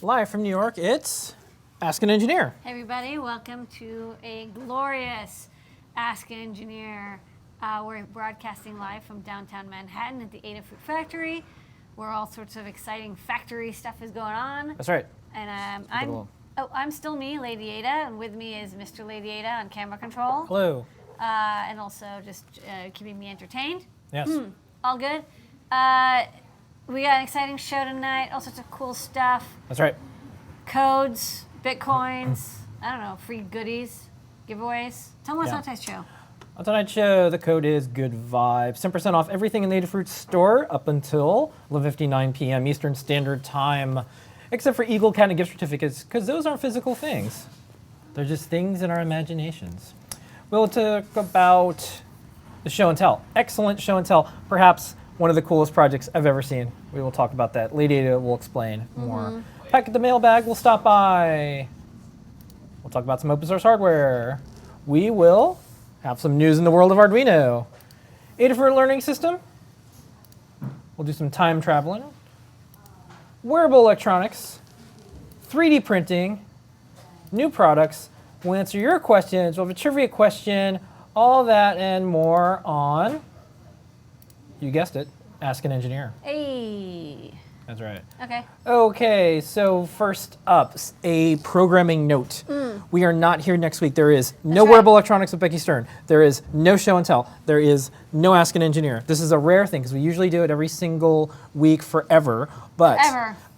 Live from New York, it's Ask an Engineer. Hey everybody, welcome to a glorious Ask an Engineer. We're broadcasting live from downtown Manhattan at the Adafruit factory, where all sorts of exciting factory stuff is going on. That's right. And I'm still me, Lady Ada, and with me is Mr. Lady Ada on camera control. Hello. And also just keeping me entertained. Yes. All good. We got an exciting show tonight, all sorts of cool stuff. That's right. Codes, bitcoins, I don't know, free goodies, giveaways. Tell me what's on tonight's show. On tonight's show, the code is good vibes. 10% off everything in the Adafruit store up until 11:59 p.m. Eastern Standard Time, except for Eagle Cat and gift certificates, because those aren't physical things. They're just things in our imaginations. We'll talk about the show and tell. Excellent show and tell. Perhaps one of the coolest projects I've ever seen. We will talk about that. Lady Ada will explain more. Pack at the mailbag will stop by. We'll talk about some open source hardware. We will have some news in the world of Arduino. Adafruit learning system. We'll do some time traveling. Wearable electronics. 3D printing. New products. We'll answer your questions. We'll have a trivia question. All that and more on, you guessed it, Ask an Engineer. Hey. That's right. Okay. Okay, so first up, a programming note. We are not here next week. There is no Wearable Electronics with Becky Stern. There is no show and tell. There is no Ask an Engineer. This is a rare thing because we usually do it every single week forever. But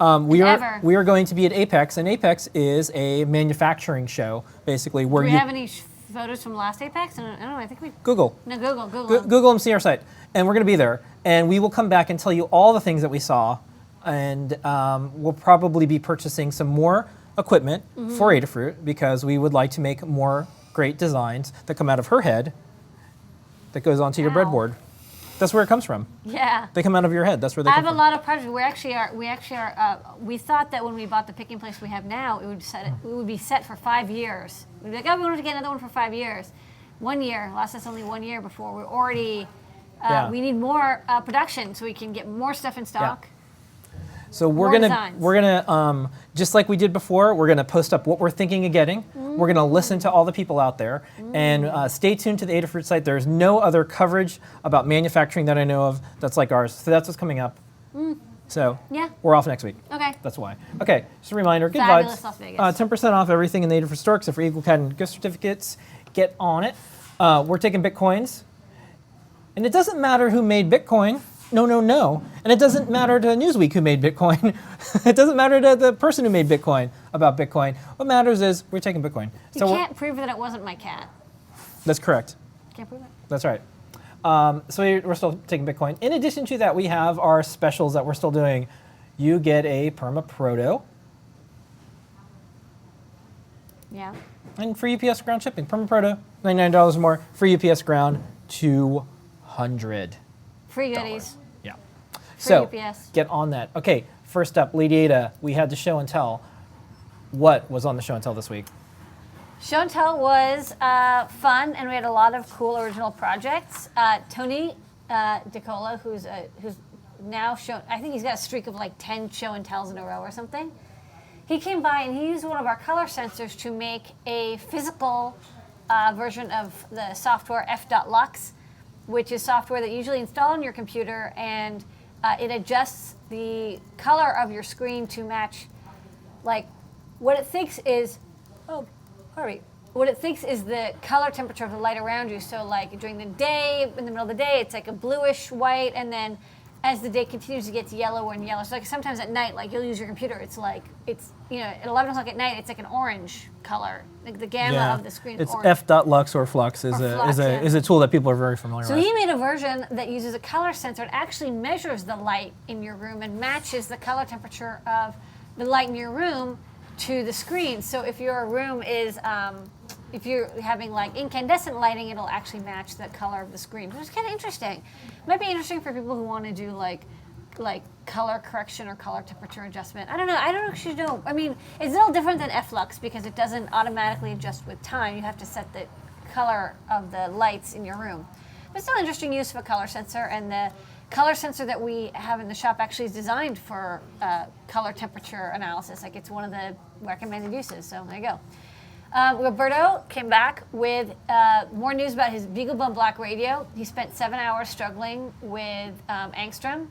we are going to be at Apex, and Apex is a manufacturing show, basically. Where do we have any photos from last Apex? I don't know. I think we Google. No, Google. Google and see our site, and we're going to be there, and we will come back and tell you all the things that we saw. And we'll probably be purchasing some more equipment for Adafruit because we would like to make more great designs that come out of her head that goes onto your breadboard. That's where it comes from. Yeah. They come out of your head. That's where they come from. I have a lot of projects. We thought that when we bought the picking place we have now, it would be set for 5 years. We'd be like, oh, we want to get another one for 5 years. 1 year, lost us only 1 year before we're already, we need more production so we can get more stuff in stock. Yeah. So we're gonna just like we did before, we're gonna post up what we're thinking of getting. We're gonna listen to all the people out there, and stay tuned to the Adafruit site. There's no other coverage about manufacturing that I know of that's like ours. So that's what's coming up. So we're off next week. Okay. That's why. Okay. Just a reminder. Good Fabulous vibes. Las Vegas. 10% off everything in the Adafruit store except for Eagle Cat and gift certificates. Get on it. We're taking Bitcoins, and it doesn't matter who made Bitcoin. No. And it doesn't matter to Newsweek who made Bitcoin. It doesn't matter to the person who made Bitcoin about Bitcoin. What matters is we're taking Bitcoin. You can't prove that it wasn't my cat. That's correct. Can't prove it? That's right. So we're still taking Bitcoin. In addition to that, we have our specials that we're still doing. You get a Perma Proto. Yeah. And free UPS ground shipping. Perma Proto, $99 more. Free UPS ground, $200. Free goodies. Yeah. Free UPS. Get on that. Okay, first up, Lady Ada, we had the show and tell. What was on the show and tell this week? Show and tell was fun, and we had a lot of cool original projects. Tony DeCola, who's now shown, I think he's got a streak of like 10 show and tells in a row or something. He came by and he used one of our color sensors to make a physical version of the software f.lux, which is software that you usually install on your computer, and it adjusts the color of your screen to match, like, what it thinks is, what it thinks is the color temperature of the light around you. So, like, during the day, in the middle of the day, it's like a bluish white, and then as the day continues, it gets yellower and yellower. So, like, sometimes at night, like, you'll use your computer, it's like, at 11 o'clock at night, it's like an orange color. Like, the gamma of the screen is orange. f.lux or flux is a tool that people are very familiar with. So he made a version that uses a color sensor. It actually measures the light in your room and matches the color temperature of the light in your room to the screen. So if your room is, if you're having like incandescent lighting, it'll actually match the color of the screen, which is kind of interesting. Might be interesting for people who want to do like color correction or color temperature adjustment. I don't know. I don't actually know. I mean, it's a little different than Flux because it doesn't automatically adjust with time. You have to set the color of the lights in your room. But it's still an interesting use of a color sensor, and the color sensor that we have in the shop actually is designed for color temperature analysis. Like it's one of the recommended uses. So there you go. Roberto came back with more news about his BeagleBone Black radio. He spent 7 hours struggling with angstrom,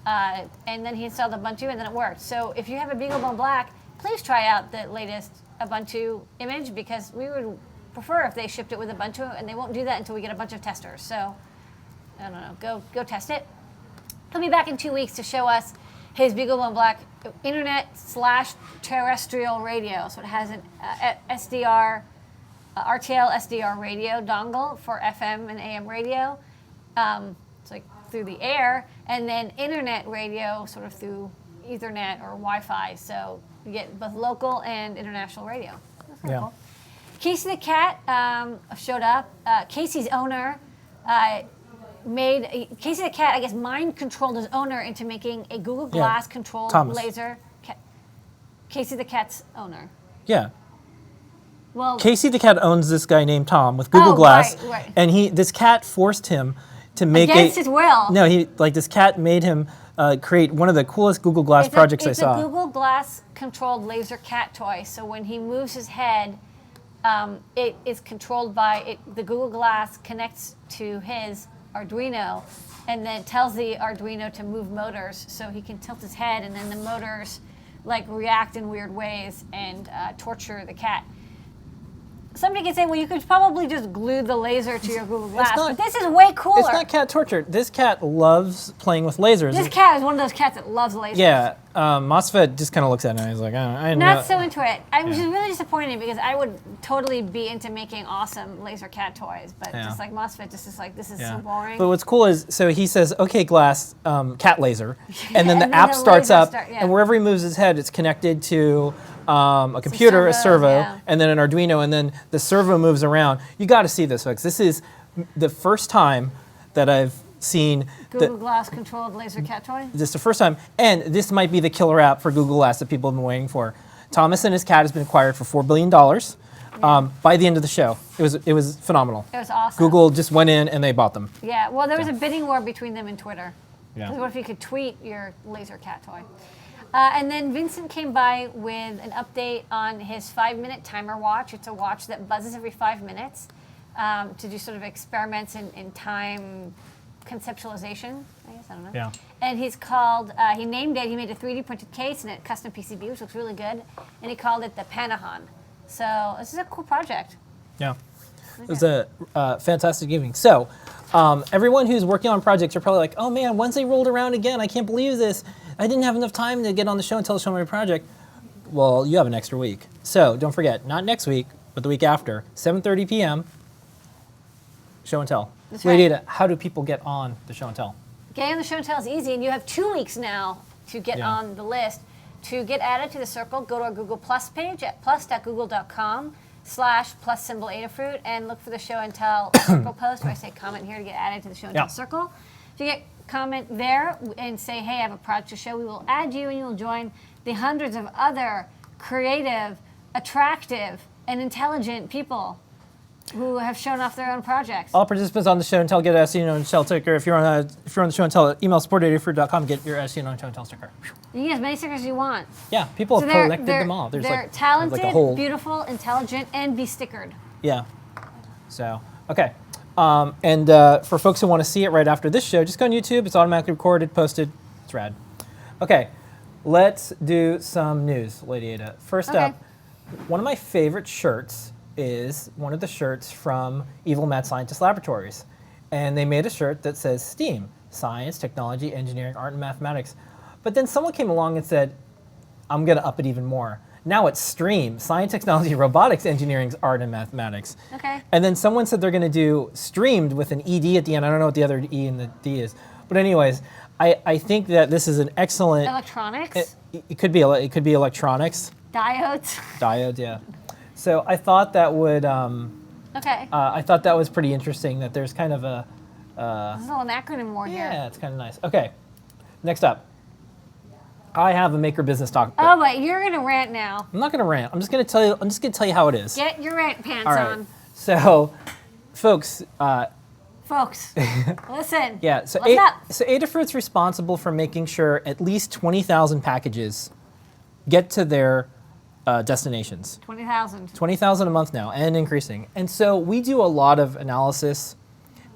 and then he installed Ubuntu, and then it worked. So if you have a BeagleBone Black, please try out the latest Ubuntu image, because we would prefer if they shipped it with Ubuntu, and they won't do that until we get a bunch of testers. So I don't know, go test it. He'll be back in 2 weeks to show us his BeagleBone Black internet/terrestrial radio. So it has an SDR, RTL SDR radio dongle for FM and AM radio. It's like through the air, and then internet radio sort of through Ethernet or Wi-Fi. So you get both local and international radio. That's pretty cool. Casey the cat showed up. Casey's owner Casey the cat, I guess, mind controlled his owner into making a Google Glass controlled laser. Casey the cat's owner. Yeah. Well, Casey the cat owns this guy named Tom with Google Glass, right. and this cat forced him to make against his will. No, this cat made him create one of the coolest Google Glass projects I saw. It's a Google Glass controlled laser cat toy. So when he moves his head, it is controlled by it. The Google Glass connects to his Arduino, and then tells the Arduino to move motors, so he can tilt his head, and then the motors like react in weird ways and torture the cat. Somebody could say, well, you could probably just glue the laser to your Google Glass, but this is way cooler. It's not cat torture. This cat loves playing with lasers. This cat is one of those cats that loves lasers. Yeah, MOSFET just kind of looks at it and he's like, I know. Not so into it. I'm just really disappointed, because I would totally be into making awesome laser cat toys, but just like MOSFET just is like, this is so boring. But what's cool is, so he says, okay, Glass, cat laser, and then the app starts up, and wherever he moves his head, it's connected to a computer, a servo, and then an Arduino, and then the servo moves around. You got to see this, folks. This is the first time that I've seen Google Glass controlled laser cat toy. This is the first time, and this might be the killer app for Google Glass that people have been waiting for. Thomas and his cat has been acquired for $4 billion by the end of the show. It was phenomenal. It was awesome. Google just went in and they bought them. Yeah, well, there was a bidding war between them and Twitter. Yeah. What if you could tweet your laser cat toy? And then Vincent came by with an update on his 5-minute timer watch. It's a watch that buzzes every 5 minutes to do sort of experiments in time conceptualization, I guess, I don't know. Yeah. And he named it, he made a 3D printed case and a custom PCB, which looks really good. And he called it the Panahan. So this is a cool project. Yeah. It was a fantastic evening. So everyone who's working on projects are probably like, oh man, Wednesday rolled around again. I can't believe this. I didn't have enough time to get on the show and tell the show my project. Well, you have an extra week. So don't forget, not next week, but the week after, 7:30 p.m., show and tell. That's Lady right. Ada, how do people get on the show and tell? Getting on the show and tell is easy, and you have 2 weeks now to get on the list. To get added to the circle, go to our Google Plus page at plus.google.com/+Adafruit and look for the show and tell circle post where I say comment here to get added to the show and tell circle. If you get comment there and say, hey, I have a project to show, we will add you and you will join the hundreds of other creative, attractive, and intelligent people who have shown off their own projects. All participants on the show and tell get SC and tell sticker. If you're on the show and tell, email support@adafruit.com, get your SC and show and tell sticker. You can get as many stickers as you want. Yeah, people have collected them all. They're talented, beautiful, intelligent, and be stickered. Yeah. So, okay. And for folks who want to see it right after this show, just go on YouTube. It's automatically recorded, posted. It's rad. Okay, let's do some news, Lady Ada. First up, one of my favorite shirts is one of the shirts from Evil Mad Scientist Laboratories. And they made a shirt that says STEAM, Science, Technology, Engineering, Art, and Mathematics. But then someone came along and said, I'm going to up it even more. Now it's STREAM, Science, Technology, Robotics, Engineering, Art, and Mathematics. Okay. And then someone said they're going to do STREAMED with an ED at the end. I don't know what the other E and the D is. But anyways, I think that this is an excellent... Electronics? It could be electronics. Diodes? Diodes, yeah. So I thought that would... Okay. I thought that was pretty interesting, that there's kind of a... There's a little acronym more here. Yeah, it's kind of nice. Okay, next up. I have a Maker Business Talk. Oh, but you're gonna rant now. I'm not gonna rant. I'm just gonna tell you how it is. Get your rant pants All right. on. So, folks, Folks, listen. Yeah, so, what's up? so Adafruit's responsible for making sure at least 20,000 packages get to their destinations. 20,000. 20,000 a month now and increasing. And so we do a lot of analysis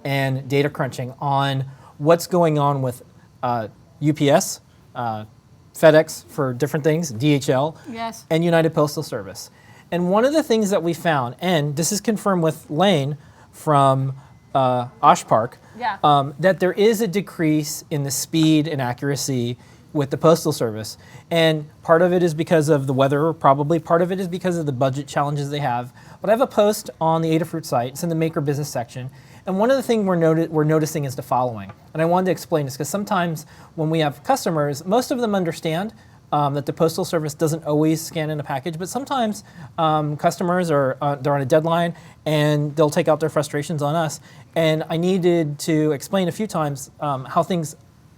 and data crunching on what's going on with UPS, FedEx for different things, DHL, Yes. and United Postal Service. And one of the things that we found, and this is confirmed with Lane from Osh Park, Yeah. that there is a decrease in the speed and accuracy with the Postal Service. And part of it is because of the weather, probably. Part of it is because of the budget challenges they have. But I have a post on the Adafruit site. It's in the Maker Business section. And one of the things we're noticing is the following. And I wanted to explain this because sometimes when we have customers, most of them understand that the Postal Service doesn't always scan in a package, but sometimes customers are they're on a deadline and they'll take out their frustrations on us. And I needed to explain a few times how things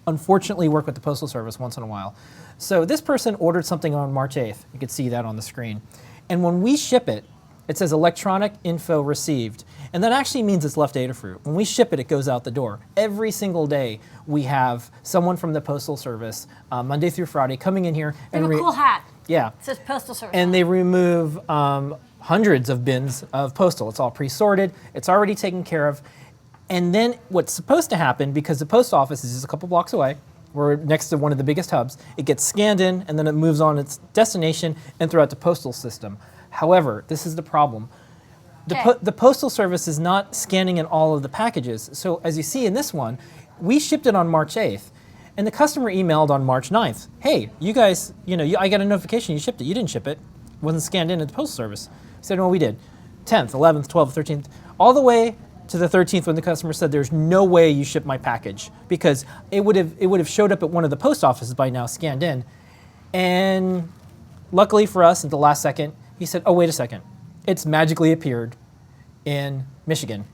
unfortunately work with the Postal Service once in a while. So this person ordered something on March 8th. You could see that on the screen. And when we ship it, it says electronic info received. And that actually means it's left Adafruit. When we ship it, it goes out the door. Every single day, we have someone from the Postal Service, Monday through Friday, coming in here. They have a cool hat. Yeah. It says Postal Service. And they remove hundreds of bins of postal. It's all pre-sorted. It's already taken care of. And then what's supposed to happen, because the post office is just a couple blocks away, we're next to one of the biggest hubs, it gets scanned in and then it moves on its destination and throughout the postal system. However, this is the problem. The Postal Service is not scanning in all of the packages. So as you see in this one, we shipped it on March 8th. And the customer emailed on March 9th, hey, you guys, I got a notification you shipped it. You didn't ship it. It wasn't scanned in at the Postal Service. I said, no, we did. 10th, 11th, 12th, 13th, all the way to the 13th when the customer said there's no way you shipped my package because it would have showed up at one of the post offices by now scanned in. And luckily for us, at the last second, he said, oh, wait a second. It's magically appeared in Michigan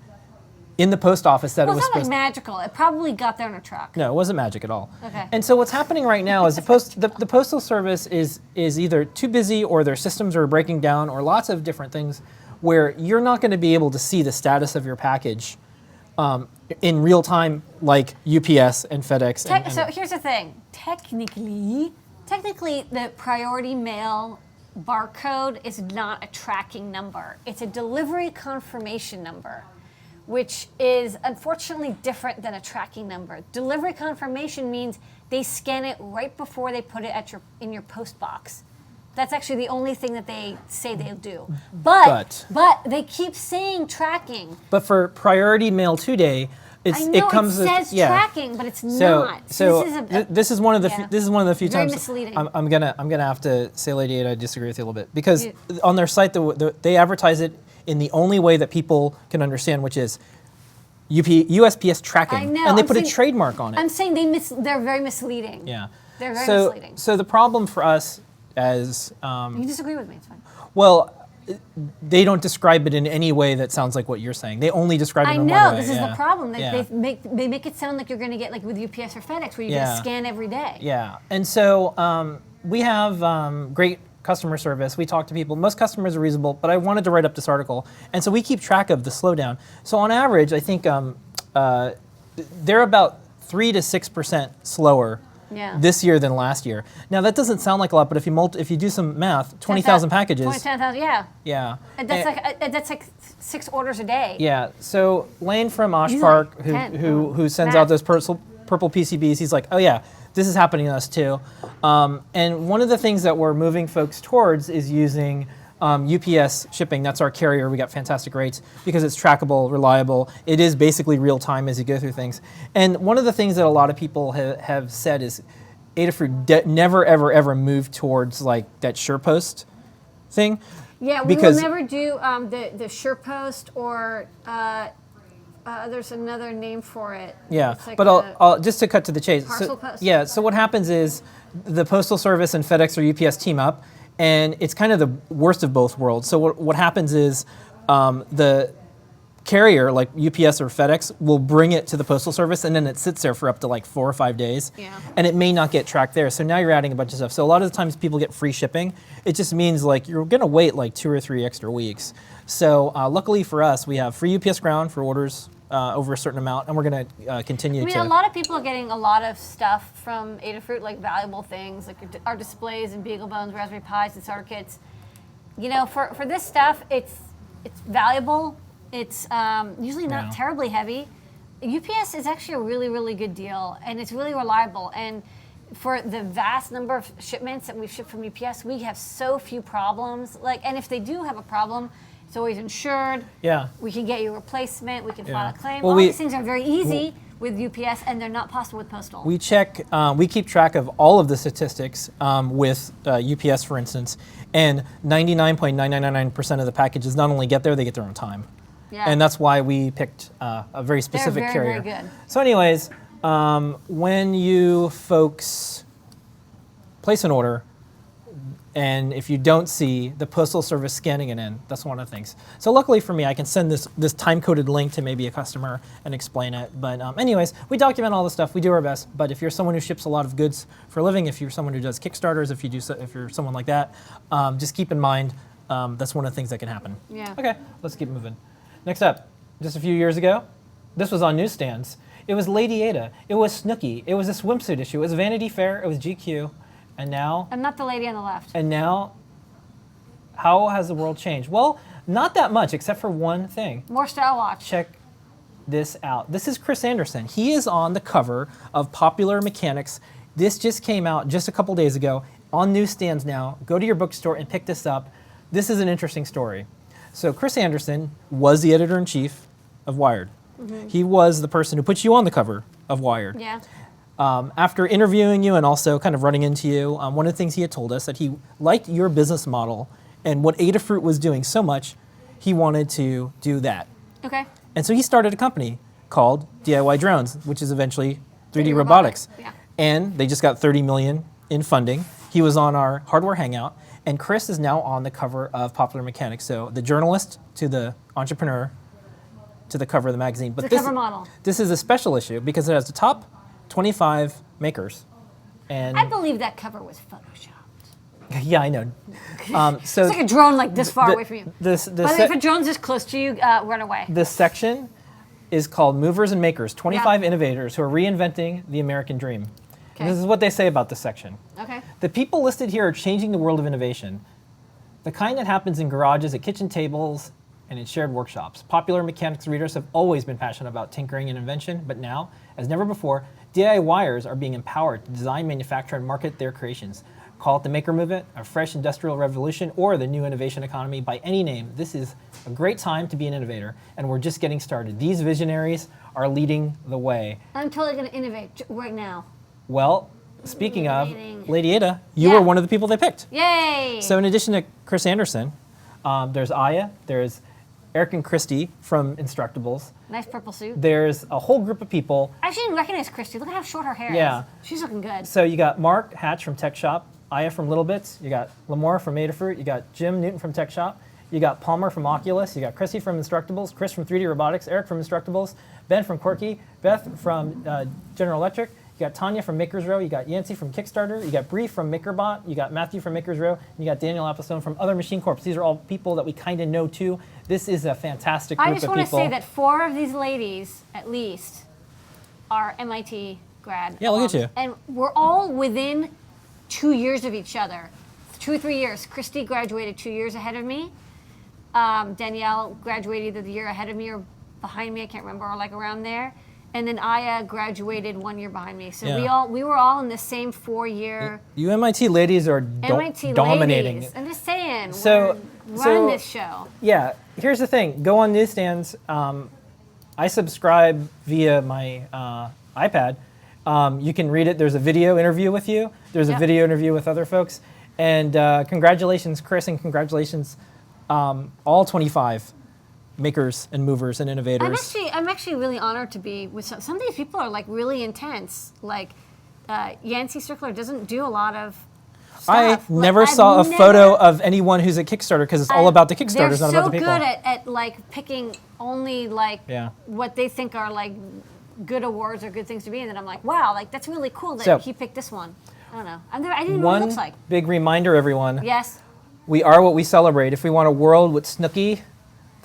in the post office that it was supposed to. It's not like magical. It probably got there in a truck. No, it wasn't magic at all. Okay. And so what's happening right now is the Postal Service is either too busy or their systems are breaking down or lots of different things where you're not going to be able to see the status of your package in real time like UPS and FedEx. So here's the thing. Technically, the priority mail barcode is not a tracking number. It's a delivery confirmation number, which is unfortunately different than a tracking number. Delivery confirmation means they scan it right before they put it in your post box. That's actually the only thing that they say they'll do. But they keep saying tracking. But for priority mail 2-day, it comes it says with, tracking, but it's not. This is one of the few Very times misleading. I'm gonna have to say, Lady Ada, I disagree with you a little bit because on their site they advertise it in the only way that people can understand, which is USPS tracking, I know, and they put a trademark on it. I'm saying they're very misleading. Yeah, they're very misleading. So the problem for us as you disagree with me, it's fine. Well, they don't describe it in any way that sounds like what you're saying. They only describe it in one way. I know, this is the problem. Yeah. They make it sound like you're going to get like with UPS or FedEx where you're going to scan every day. Yeah, and so we have great customer service. We talk to people. Most customers are reasonable, but I wanted to write up this article. And so we keep track of the slowdown. So on average, I think they're about 3 to 6% slower this year than last year. Now that doesn't sound like a lot, but if you do some math, 20,000 packages. 20,000, yeah. Yeah. And that's like 6 orders a day. Yeah. So Lane from Osh Park, who sends out those purple PCBs, he's like, oh yeah, this is happening to us too. And one of the things that we're moving folks towards is using UPS shipping. That's our carrier. We got fantastic rates because it's trackable, reliable. It is basically real time as you go through things. And one of the things that a lot of people have said is Adafruit never, ever, ever moved towards like that SurePost thing. Yeah, we will never do the SurePost or there's another name for it. Yeah, like but I'll just to cut to the chase. Parcel post. Yeah, so what happens is the Postal Service and FedEx or UPS team up, and it's kind of the worst of both worlds. So what happens is the carrier, like UPS or FedEx, will bring it to the Postal Service, and then it sits there for up to like 4 or 5 days. Yeah. And it may not get tracked there. So now you're adding a bunch of stuff. So a lot of the times people get free shipping. It just means like you're going to wait like 2 or 3 extra weeks. So luckily for us, we have free UPS Ground for orders over a certain amount, and we're going to continue I mean, to. a lot of people are getting a lot of stuff from Adafruit, like valuable things, like our displays and BeagleBones, Raspberry Pis, and starter kits. You know, for this stuff, it's valuable. It's usually not terribly heavy. UPS is actually a really, really good deal, and it's really reliable. And for the vast number of shipments that we've shipped from UPS, we have so few problems. And if they do have a problem, it's always insured. Yeah. We can get you a replacement. We can file a claim. Well, All these things are very easy with UPS, and they're not possible with Postal. We keep track of all of the statistics with UPS, for instance, and 99.9999% of the packages not only get there, they get there on time. Yeah. And that's why we picked a very specific They're carrier. very good. So anyways, when you folks place an order, and if you don't see the Postal Service scanning it in, that's one of the things. So luckily for me, I can send this time-coded link to maybe a customer and explain it. But anyways, we document all the stuff. We do our best. But if you're someone who ships a lot of goods for a living, if you're someone who does Kickstarters, if you're someone like that, just keep in mind that's one of the things that can happen. Yeah. Okay, let's keep moving. Next up, just a few years ago, this was on newsstands. It was Lady Ada. It was Snooki. It was a swimsuit issue. It was Vanity Fair. It was GQ. And now... I'm not the lady on the left. And now, how has the world changed? Well, not that much, except for one thing. More Style Watch. Check this out. This is Chris Anderson. He is on the cover of Popular Mechanics. This just came out just a couple days ago on newsstands now. Go to your bookstore and pick this up. This is an interesting story. So Chris Anderson was the editor-in-chief of Wired. Mm-hmm. He was the person who put you on the cover of Wired. Yeah. After interviewing you and also kind of running into you, one of the things he had told us that he liked your business model and what Adafruit was doing so much, he wanted to do that. Okay. And so he started a company called DIY Drones, which is eventually 3D Robotics. Yeah. And they just got $30 million in funding. He was on our hardware hangout, and Chris is now on the cover of Popular Mechanics. So the journalist to the entrepreneur to the cover of the magazine. But the cover model. This is a special issue because it has the top 25 makers. And I believe that cover was photoshopped. yeah, I know. So it's like a drone like this far away from you. But if a drone's this close to you, run away. This section is called Movers and Makers, 25 innovators who are reinventing the American dream. And this is what they say about this section. Okay. The people listed here are changing the world of innovation. The kind that happens in garages, at kitchen tables, and in shared workshops. Popular Mechanics readers have always been passionate about tinkering and invention, but now, as never before, DIYers are being empowered to design, manufacture, and market their creations. Call it the maker movement, a fresh industrial revolution, or the new innovation economy. By any name, this is a great time to be an innovator, and we're just getting started. These visionaries are leading the way. I'm totally going to innovate right now. Well, speaking of, Lady Ada, you were one of the people they picked. Yay! So in addition to Chris Anderson, there's Aya, there's Eric and Christy from Instructables. Nice purple suit. There's a whole group of people. I actually didn't recognize Christy. Look at how short her hair Yeah. is. She's looking good. So you got Mark Hatch from Tech Shop, Aya from Little Bits, you got Lamore from Adafruit, you got Jim Newton from Tech Shop, you got Palmer from Oculus, you got Chrissy from Instructables, Chris from 3D Robotics, Eric from Instructables, Ben from Quirky, Beth from General Electric, you got Tanya from Makers Row, you got Yancey from Kickstarter, you got Bree from MakerBot, you got Matthew from Makers Row, and you got Daniel Applestone from Other Machine Corps. These are all people that we kind of know too. This is a fantastic group of people. I just want to say that 4 of these ladies, at least, are MIT grad. Yeah, look at you. And we're all within 2 years of each other. 2 or 3 years. Christy graduated 2 years ahead of me. Danielle graduated either the year ahead of me or behind me, I can't remember, or like around there. And then Aya graduated 1 year behind me. So we were all in the same 4-year. You MIT ladies are MIT dominating. ladies. I'm just saying. So we're running this show. Yeah, here's the thing. Go on newsstands. I subscribe via my iPad. You can read it. There's a video interview with you. There's a video interview with other folks. And congratulations, Chris, and congratulations, all 25 makers and movers and innovators. I'm actually really honored to be with some of these people are like really intense. Like Yancey Strickler doesn't do a lot of stuff. I never saw a photo of anyone who's at Kickstarter because it's all about the Kickstarters, not about the people. They're so good at like picking only like what they think are like good awards or good things to be, and then I'm like, wow, like that's really cool that he picked this one. I don't know. I didn't know what it looks like. One big reminder, everyone. Yes. We are what we celebrate. If we want a world with Snooki,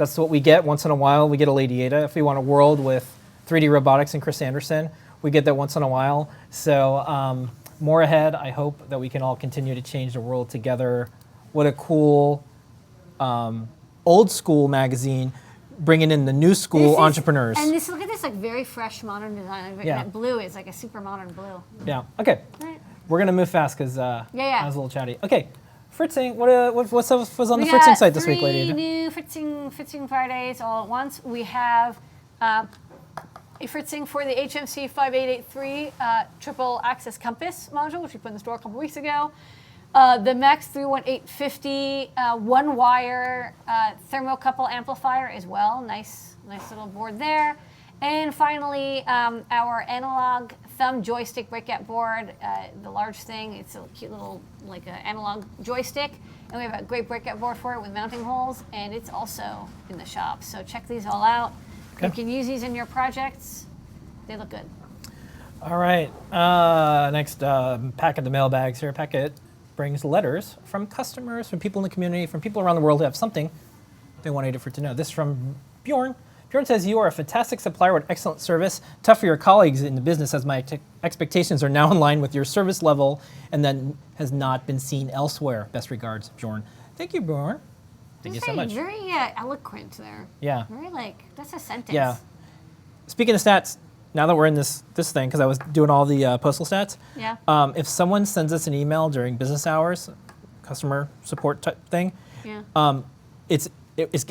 That's what we get once in a while. We get a Lady Ada. If we want a world with 3D robotics and Chris Anderson, we get that once in a while. So more ahead. I hope that we can all continue to change the world together. What a cool old school magazine, bringing in the new school entrepreneurs. And this, look at this, like very fresh modern design. Like, Yeah. that blue is like a super modern blue. Yeah. Okay. Right. We're gonna move fast because yeah. I was a little chatty. Okay. Fritzing, what's on the We Fritzing got site this week, three lady? new Fritzing Fridays all at once. We have a Fritzing for the HMC 5883 triple axis compass module, which we put in the store a couple weeks ago. The Max 31850 one wire thermocouple amplifier as well. Nice little board there. And finally, our analog thumb joystick breakout board, the large thing. It's a cute little like analog joystick. And we have a great breakout board for it with mounting holes. And it's also in the shop. So check these all out. Okay. You can use these in your projects. They look good. All right. Next, Packet the mailbags here. Packet brings letters from customers, from people in the community, from people around the world who have something they want Adafruit to know. This is from Bjorn. Bjorn says, you are a fantastic supplier with excellent service. Tough for your colleagues in the business as my expectations are now in line with your service level and that has not been seen elsewhere. Best regards, Bjorn. Thank you, Bjorn. Thank you so much. Very eloquent there. Yeah. Very that's a sentence. Yeah. Speaking of stats, now that we're in this thing, because I was doing all the postal stats, Yeah. if someone sends us an email during business hours, customer support type thing, Yeah.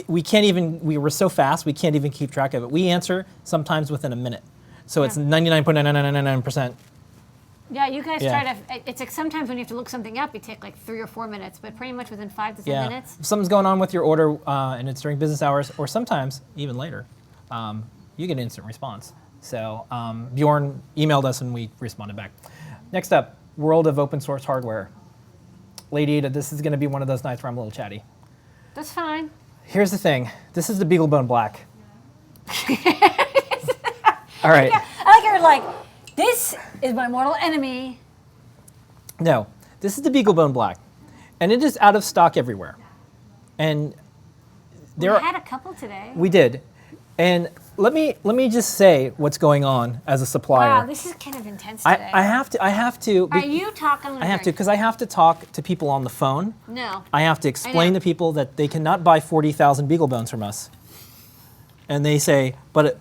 we can't even, we were so fast, we can't even keep track of it. We answer sometimes within a minute. So it's 99.9999%. Yeah, you guys Yeah. try to, it's like sometimes when you have to look something up, you take like 3 or 4 minutes, but pretty much within 5 to 10 minutes. If something's going on with your order and it's during business hours, or sometimes even later, you get instant response. So Bjorn emailed us and we responded back. Next up, world of open source hardware. Lady Ada, this is going to be one of those nights where I'm a little chatty. That's fine. Here's the thing. This is the BeagleBone Black. All right. I like you're like, this is my mortal enemy. No, this is the BeagleBone Black, and it is out of stock everywhere. And We had a couple today. we did, and let me just say what's going on as a supplier. Wow, this is kind of intense today. I have to. Are you talking? I have to because I have to talk to people on the phone. No. I have to explain to people that they cannot buy 40,000 BeagleBones from us. And they say, but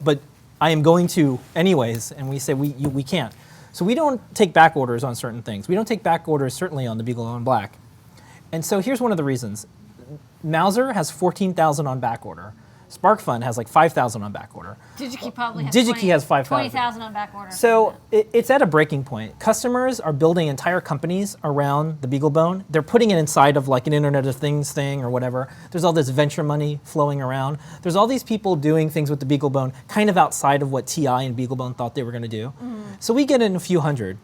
I am going to anyways, and we say we can't. So we don't take back orders on certain things. We don't take back orders certainly on the BeagleBone Black. And so here's one of the reasons. Mauser has 14,000 on back order. SparkFun has like 5,000 on back order. DigiKey probably has DigiKey has 5,000. 20,000 on back order. So it's at a breaking point. Customers are building entire companies around the BeagleBone. They're putting it inside of like an Internet of Things thing or whatever. There's all this venture money flowing around. There's all these people doing things with the BeagleBone kind of outside of what TI and BeagleBone thought they were going to do. So we get in a few hundred,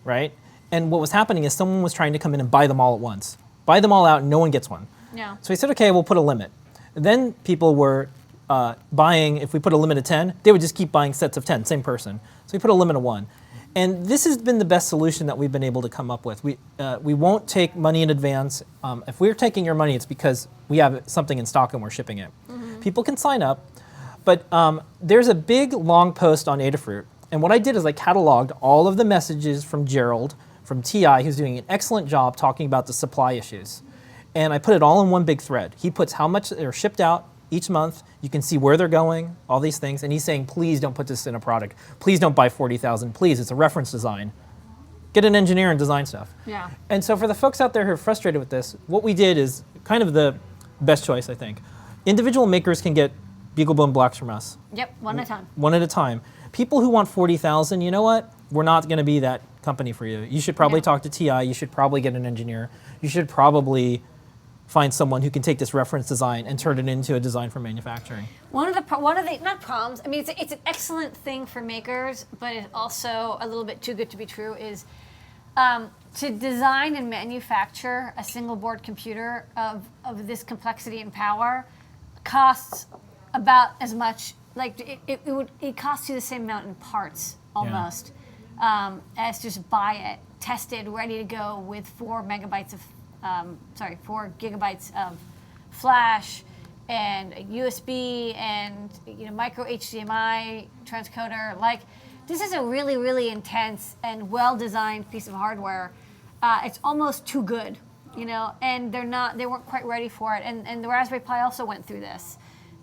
right? And what was happening is someone was trying to come in and buy them all at once. Buy them all out and no one gets one. No. So we said, okay, we'll put a limit. Then people were buying, if we put a limit of 10, they would just keep buying sets of 10, same person. So we put a limit of 1. And this has been the best solution that we've been able to come up with. We won't take money in advance. If we're taking your money, it's because we have something in stock and we're shipping it. People can sign up, but there's a big long post on Adafruit. And what I did is I cataloged all of the messages from Gerald, from TI, who's doing an excellent job talking about the supply issues. And I put it all in one big thread. He puts how much they're shipped out each month. You can see where they're going, all these things. And he's saying, please don't put this in a product. Please don't buy 40,000. Please, it's a reference design. Get an engineer and design stuff. Yeah. And so for the folks out there who are frustrated with this, what we did is kind of the best choice, I think. Individual makers can get BeagleBone Blacks from us. Yep, one at a time. One at a time. People who want 40,000, you know what? We're not going to be that company for you. You should probably talk to TI. You should probably get an engineer. You should probably find someone who can take this reference design and turn it into a design for manufacturing. One of the not problems. I mean, it's an excellent thing for makers, but it's also a little bit too good to be true. Is to design and manufacture a single board computer of this complexity and power costs about as much. Like it costs you the same amount in parts almost as just buy it, tested, ready to go with 4 gigabytes of flash and a USB and micro HDMI transcoder. Like, this is a really, really intense and well-designed piece of hardware. It's almost too good, and they weren't quite ready for it. And the Raspberry Pi also went through this.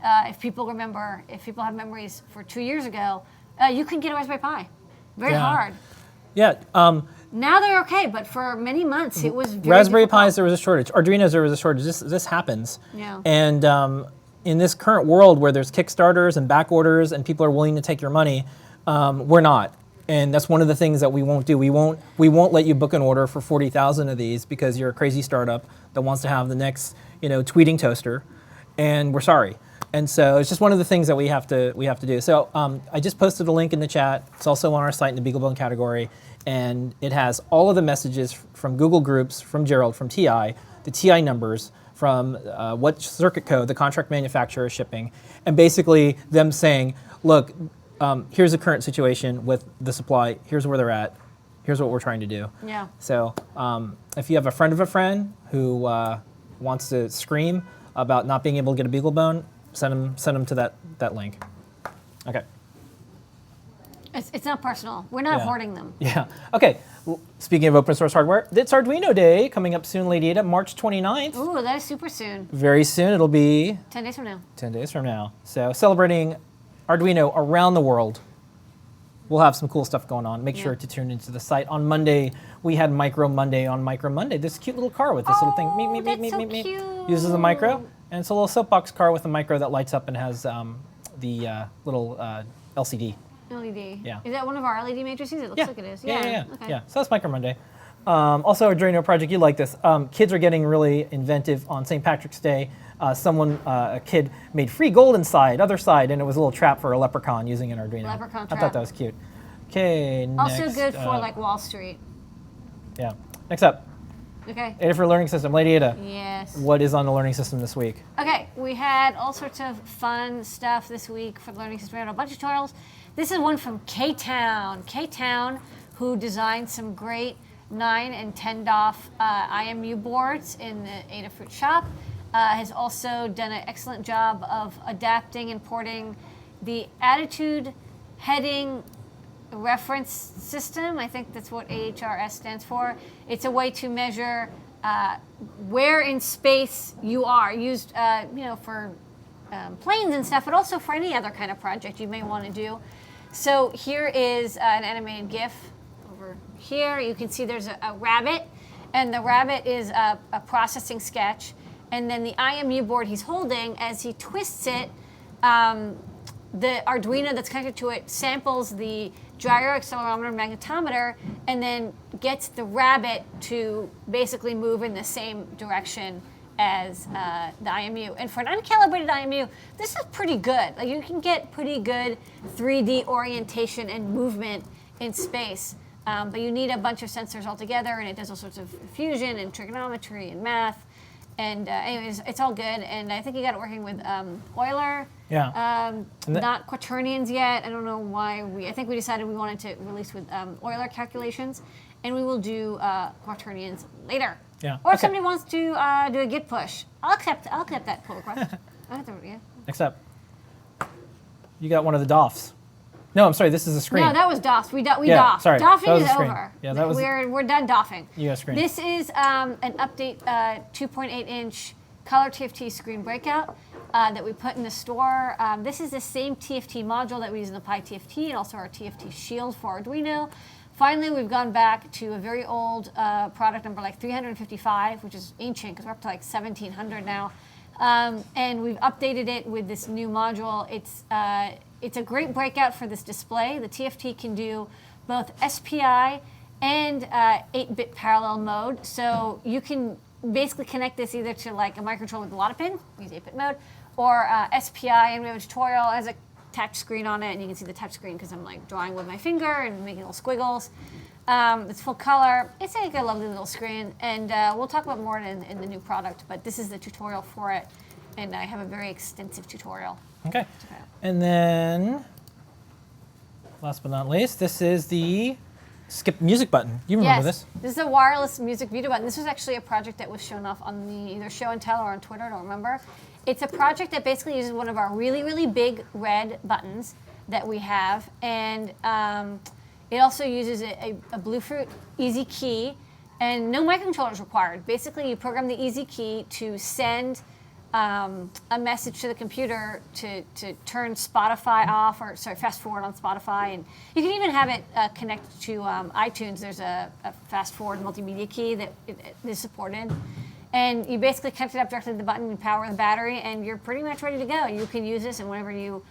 If people have memories for 2 years ago, you can get a Raspberry Pi. Very hard. Yeah. Now they're okay, but for many months it was very Raspberry difficult. Pis, there was a shortage. Arduinos, there was a shortage. This happens. Yeah. And in this current world where there's Kickstarters and back orders and people are willing to take your money, we're not. And that's one of the things that we won't do. We won't let you book an order for 40,000 of these because you're a crazy startup that wants to have the next, tweeting toaster, and we're sorry. And so it's just one of the things that we have to do. So I just posted a link in the chat. It's also on our site in the BeagleBone category, and it has all of the messages from Google Groups, from Gerald, from TI, the TI numbers, from what circuit code the contract manufacturer is shipping, and basically them saying, look, here's the current situation with the supply. Here's where they're at. Here's what we're trying to do. Yeah. So if you have a friend of a friend who wants to scream about not being able to get a BeagleBone, send them to that link. Okay. It's not personal. We're not hoarding them. Yeah. Okay. Speaking of open source hardware, it's Arduino Day coming up soon, Lady Ada, March 29th. Ooh, that is super soon. Very soon. It'll be 10 days from now. 10 days from now. So celebrating Arduino around the world. We'll have some cool stuff going on. Make sure to tune into the site. On Monday, we had Micro Monday on Micro Monday. This cute little car with this little thing. Cute. Uses a micro. And it's a little soapbox car with a micro that lights up and has the little LCD. LED. Yeah. Is that one of our LED matrices? It looks like it is. Yeah. Okay. Yeah. So that's Micro Monday. Also, Arduino project, you like this. Kids are getting really inventive on St. Patrick's Day. A kid made free gold other side, and it was a little trap for a leprechaun using an Arduino. Leprechaun I trap. thought that was cute. Okay, Also next, good for like Wall Street. Yeah. Next up, Okay. Ada for Learning System. Lady Ada, Yes. what is on the Learning System this week? Okay, we had all sorts of fun stuff this week for the Learning System. We had a bunch of tutorials. This is one from K-Town. K-Town, who designed some great 9 and 10 DOF IMU boards in the Adafruit shop, has also done an excellent job of adapting and porting the attitude heading reference system. I think that's what AHRS stands for. It's a way to measure where in space you are, used for planes and stuff, but also for any other kind of project you may want to do. So here is an animated GIF over here. You can see there's a rabbit, and the rabbit is a processing sketch. And then the IMU board he's holding, as he twists it, the Arduino that's connected to it samples the gyro accelerometer magnetometer and then gets the rabbit to basically move in the same direction as the IMU. And for an uncalibrated IMU, this is pretty good. Like, you can get pretty good 3D orientation and movement in space. But you need a bunch of sensors all together, and it does all sorts of fusion and trigonometry and math. And anyways, it's all good. And I think you got it working with Euler. Yeah. Not quaternions yet. I don't know why I think we decided we wanted to release with Euler calculations. And we will do quaternions later. Yeah. Or if somebody wants to do a Git push, I'll accept that pull request. Next up, you got one of the DOFs. No, I'm sorry, this is a screen. No, that was DOF. We DOF. Sorry, Doffing that was is a screen. over. Yeah, that was. We're done doffing. You got a screen. This is an update 2.8-inch color TFT screen breakout that we put in the store. This is the same TFT module that we use in the Pi TFT and also our TFT shield for Arduino. Finally, we've gone back to a very old product number like 355, which is ancient because we're up to like 1700 now. And we've updated it with this new module. It's a great breakout for this display. The TFT can do both SPI and 8-bit parallel mode. So you can basically connect this either to like a microcontroller with a lot of pins, use 8-bit mode, or SPI, and we have a tutorial as a touch screen on it, and you can see the touch screen because I'm like drawing with my finger and making little squiggles. It's full color. It's like a lovely little screen, and we'll talk about more in the new product, but this is the tutorial for it, and I have a very extensive tutorial. Okay. And then, last but not least, this is the skip music button. You remember this? This is a wireless music video button. This was actually a project that was shown off on the either show and tell or on Twitter, I don't remember. It's a project that basically uses one of our really, really big red buttons that we have, and it also uses a Bluefruit easy key, and no microcontrollers required. Basically, you program the easy key to send a message to the computer to turn Spotify off, or sorry, fast forward on Spotify, and you can even have it connect to iTunes. There's a fast forward multimedia key that is supported, and you basically connect it up directly to the button and power the battery, and you're pretty much ready to go. You can use this, and whenever you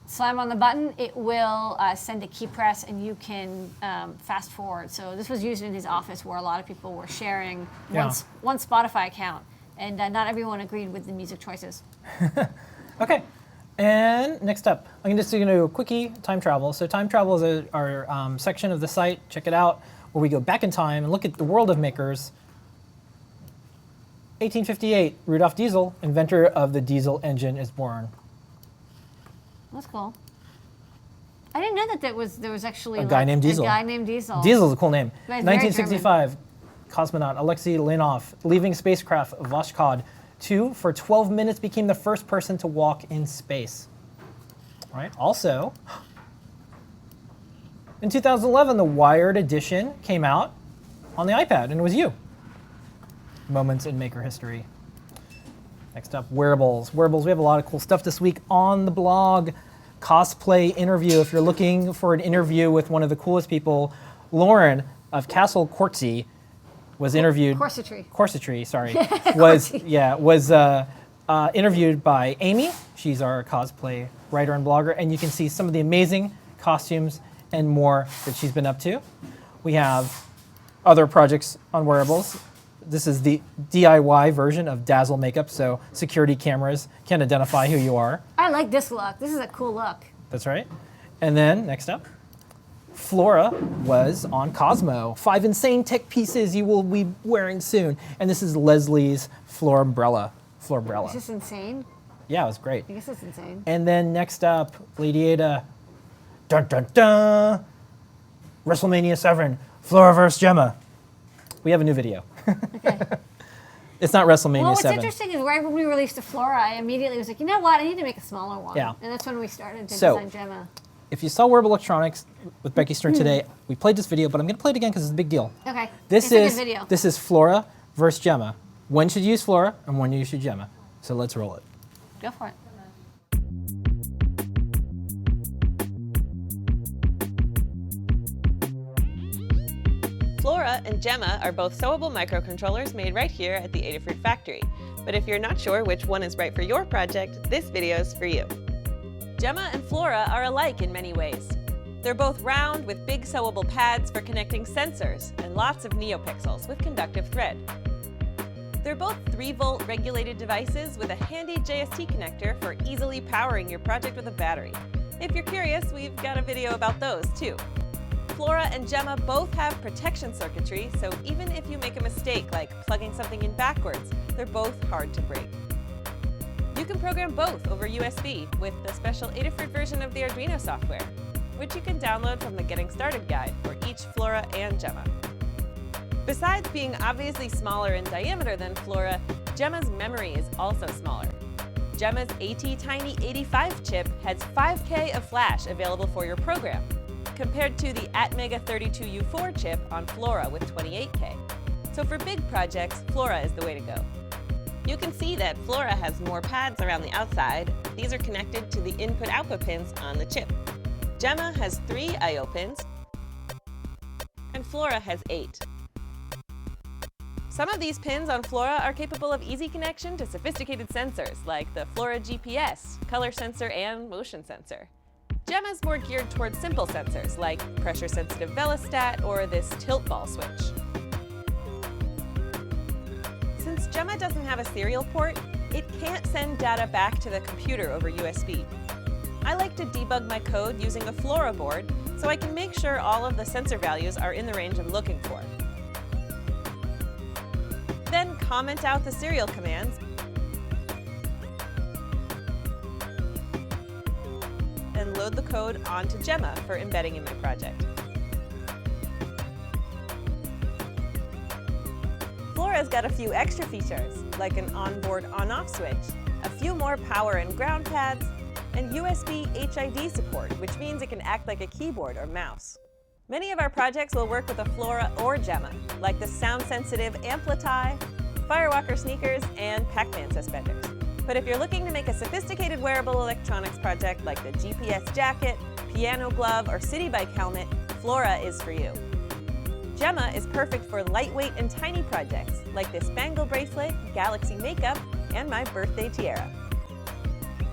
slam on the button, it will send a key press, and you can fast forward. So this was used in his office where a lot of people were sharing one Spotify account. And not everyone agreed with the music choices. Okay, and next up, I'm just going to do a quickie time travel. So time travel is our section of the site, check it out, where we go back in time and look at the world of makers. 1858, Rudolf Diesel, inventor of the diesel engine, is born. That's cool. I didn't know that there was actually a guy named Diesel. A guy named Diesel. Diesel's a cool name. 1965. Cosmonaut Alexei Leonov, leaving spacecraft Voskhod 2 for 12 minutes, became the first person to walk in space. All right. Also, in 2011, the Wired edition came out on the iPad, and it was you. Moments in maker history. Next up, wearables. Wearables, we have a lot of cool stuff this week on the blog. Cosplay interview. If you're looking for an interview with one of the coolest people, Lauren of Castle Cortsy was interviewed. Corsetry, sorry. was interviewed by Amy. She's our cosplay writer and blogger, and you can see some of the amazing costumes and more that she's been up to. We have other projects on wearables. This is the DIY version of Dazzle makeup, so security cameras can identify who you are. I like this look. This is a cool look. That's right. And then next up, Flora was on Cosmo. 5 insane tech pieces you will be wearing soon. And this is Leslie's Floor umbrella. Is this insane? Yeah, it was great. I guess it's insane. And then next up, Lady Ada. Dun dun dun! WrestleMania 7, Flora vs. Gemma. We have a new video. Okay. It's not WrestleMania 7. Well, what's interesting is right when we released the Flora, I immediately was like, you know what? I need to make a smaller one. Yeah. And that's when we started to design Gemma. If you saw Wearable Electronics with Becky Stern today, we played this video, but I'm going to play it again because it's a big deal. Okay. This it's a good video. This is Flora versus Gemma. When should you use Flora and when you should Gemma? So let's roll it. Go for it. Flora and Gemma are both sewable microcontrollers made right here at the Adafruit factory. But if you're not sure which one is right for your project, this video's for you. Gemma and Flora are alike in many ways. They're both round with big sewable pads for connecting sensors and lots of neopixels with conductive thread. They're both 3-volt regulated devices with a handy JST connector for easily powering your project with a battery. If you're curious, we've got a video about those too. Flora and Gemma both have protection circuitry, so even if you make a mistake like plugging something in backwards, they're both hard to break. You can program both over USB with the special Adafruit version of the Arduino software, which you can download from the Getting Started guide for each Flora and Gemma. Besides being obviously smaller in diameter than Flora, Gemma's memory is also smaller. Gemma's ATtiny 85 chip has 5K of flash available for your program, compared to the Atmega 32U4 chip on Flora with 28K. So for big projects, Flora is the way to go. You can see that Flora has more pads around the outside. These are connected to the input-output pins on the chip. Gemma has 3 I/O pins, and Flora has 8. Some of these pins on Flora are capable of easy connection to sophisticated sensors like the Flora GPS, color sensor, and motion sensor. Gemma's more geared towards simple sensors like pressure-sensitive velostat or this tilt ball switch. Since Gemma doesn't have a serial port, it can't send data back to the computer over USB. I like to debug my code using a Flora board so I can make sure all of the sensor values are in the range I'm looking for. Then comment out the serial commands and load the code onto Gemma for embedding in my project. Flora Flora's got a few extra features, like an onboard on-off switch, a few more power and ground pads, and USB HID support, which means it can act like a keyboard or mouse. Many of our projects will work with a Flora or Gemma, like the sound-sensitive Amplify, Firewalker sneakers, and Pac-Man suspenders. But if you're looking to make a sophisticated wearable electronics project like the GPS jacket, piano glove, or city bike helmet, Flora is for you. Gemma is perfect for lightweight and tiny projects like this bangle bracelet, galaxy makeup, and my birthday tiara.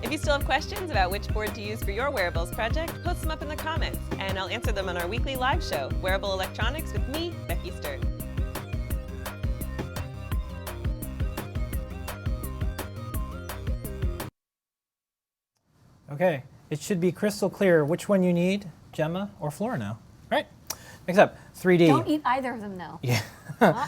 If you still have questions about which board to use for your wearables project, post them up in the comments, and I'll answer them on our weekly live show, Wearable Electronics with me, Becky Stern. Okay, it should be crystal clear which one you need, Gemma or Flora now. Right. Next up, 3D. Don't eat either of them, though. Yeah.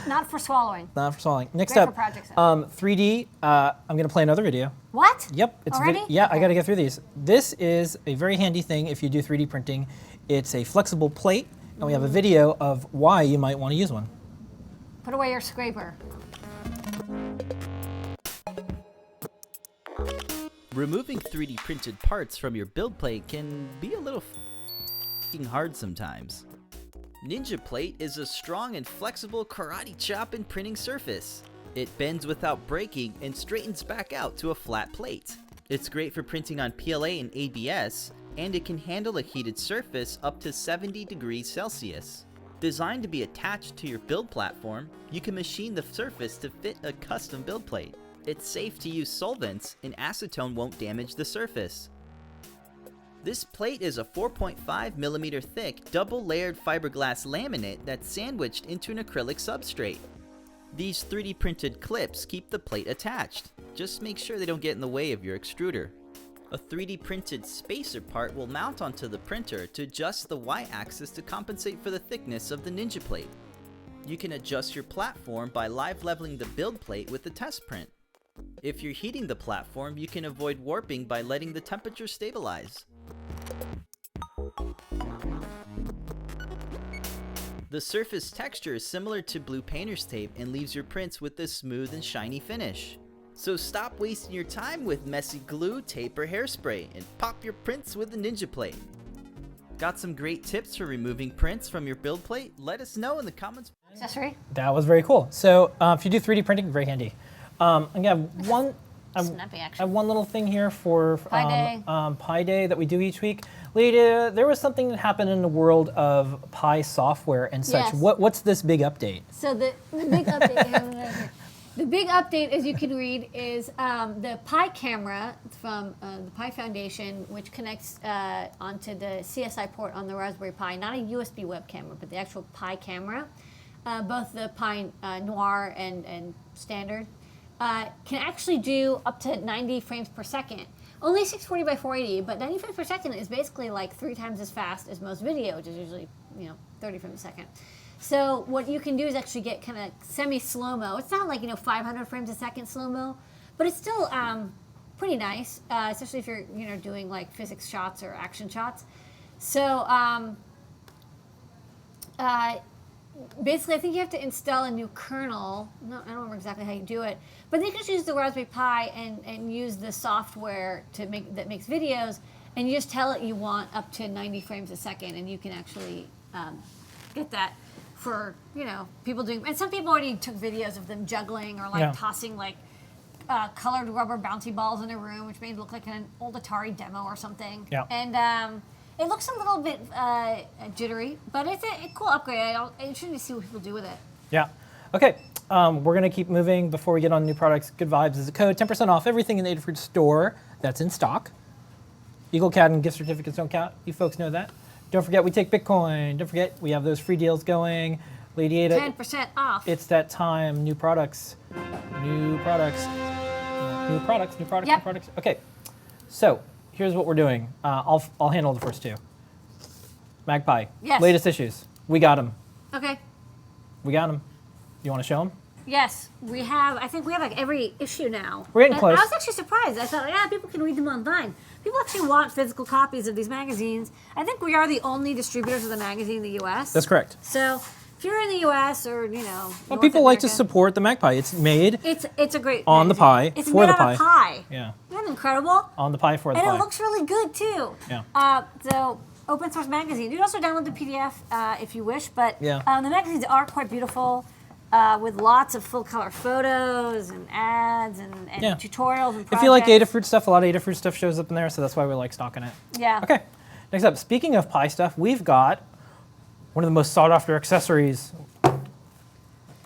Not for swallowing. Not for swallowing. Next Great up, for projects, 3D. I'm going to play another video. What? Yep. Already? Yeah, Okay. I got to get through these. This is a very handy thing if you do 3D printing. It's a flexible plate, and we have a video of why you might want to use one. Put away your scraper. Removing 3D printed parts from your build plate can be a little f***ing hard sometimes. Ninja Plate is a strong and flexible karate chop and printing surface. It bends without breaking and straightens back out to a flat plate. It's great for printing on PLA and ABS, and it can handle a heated surface up to 70 degrees Celsius. Designed to be attached to your build platform, you can machine the surface to fit a custom build plate. It's safe to use solvents, and acetone won't damage the surface. This plate is a 4.5mm thick, double-layered fiberglass laminate that's sandwiched into an acrylic substrate. These 3D printed clips keep the plate attached. Just make sure they don't get in the way of your extruder. A 3D printed spacer part will mount onto the printer to adjust the Y-axis to compensate for the thickness of the Ninja Plate. You can adjust your platform by live leveling the build plate with the test print. If you're heating the platform, you can avoid warping by letting the temperature stabilize. The surface texture is similar to blue painter's tape and leaves your prints with a smooth and shiny finish. So stop wasting your time with messy glue, tape, or hairspray and pop your prints with the Ninja Plate. Got some great tips for removing prints from your build plate? Let us know in the comments. Accessory? That was very cool. So if you do 3D printing, very handy. I'm gonna have one. Snappy I action. have one little thing here for Pi Day. Pi Day that we do each week. Lydia, there was something that happened in the world of Pi software and such. Yes. What's this big update? So the big update, the big update, as you can read, is the Pi camera from the Pi Foundation, which connects onto the CSI port on the Raspberry Pi, not a USB web camera, but the actual Pi camera. Both the Pi Noir and Standard can actually do up to 90 frames per second. Only 640 by 480, but 90 frames per second is basically like 3 times as fast as most video, which is usually 30 frames a second. So what you can do is actually get kind of semi-slow-mo. It's not like 500 frames a second slow-mo, but it's still pretty nice, especially if you're doing like physics shots or action shots. So basically, I think you have to install a new kernel. No, I don't remember exactly how you do it, but then you can just use the Raspberry Pi and use the software that makes videos, and you just tell it you want up to 90 frames a second, and you can actually get that for people doing. And some people already took videos of them juggling or like tossing like colored rubber bouncy balls in a room, which made it look like an old Atari demo or something. Yeah. And it looks a little bit jittery, but it's a cool upgrade. I'm interested to see what people do with it. Yeah. Okay. We're going to keep moving before we get on new products. Good Vibes is a code. 10% off everything in the Adafruit store that's in stock. EagleCat and gift certificates don't count. You folks know that. Don't forget we take Bitcoin. Don't forget we have those free deals going. Lady Ada. 10% off. It's that time. New products. New products. New products. New products. Yep. New products. Okay. So here's what we're doing. I'll handle the first two. Magpie. Yes. Latest issues. We got them. Okay. We got them. You want to show them? Yes, we have. I think we have like every issue now. We're getting And close. I was actually surprised. I thought, people can read them online. People actually want physical copies of these magazines. I think we are the only distributors of the magazine in the U.S. That's correct. So if you're in the U.S. or Well, North people like to America, support the Magpie. It's made It's a great on the magazine. Pi, It's for made the on a Pi. Yeah, Isn't that incredible? on the Pi for the And Pi. it looks really good too. Yeah. So open source magazine. You can also download the PDF if you wish, but Yeah. the magazines are quite beautiful with lots of full color photos and ads and Yeah. tutorials and projects. If you like Adafruit stuff, a lot of Adafruit stuff shows up in there, so that's why we like stocking it. Yeah. Okay, next up, speaking of Pi stuff, we've got one of the most sought after accessories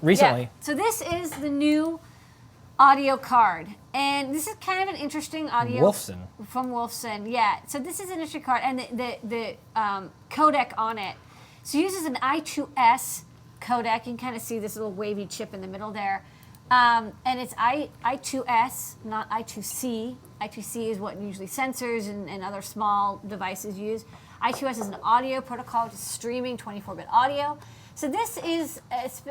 recently. Yeah. So this is the new audio card. And this is kind of an interesting audio. Wolfson. From Wolfson, yeah. So this is an interesting card, and the codec on it. So it uses an I2S codec. You can kind of see this little wavy chip in the middle there. And it's I2S, not I2C. I2C is what usually sensors and other small devices use. I2S is an audio protocol, which is streaming 24-bit audio. So this is, it's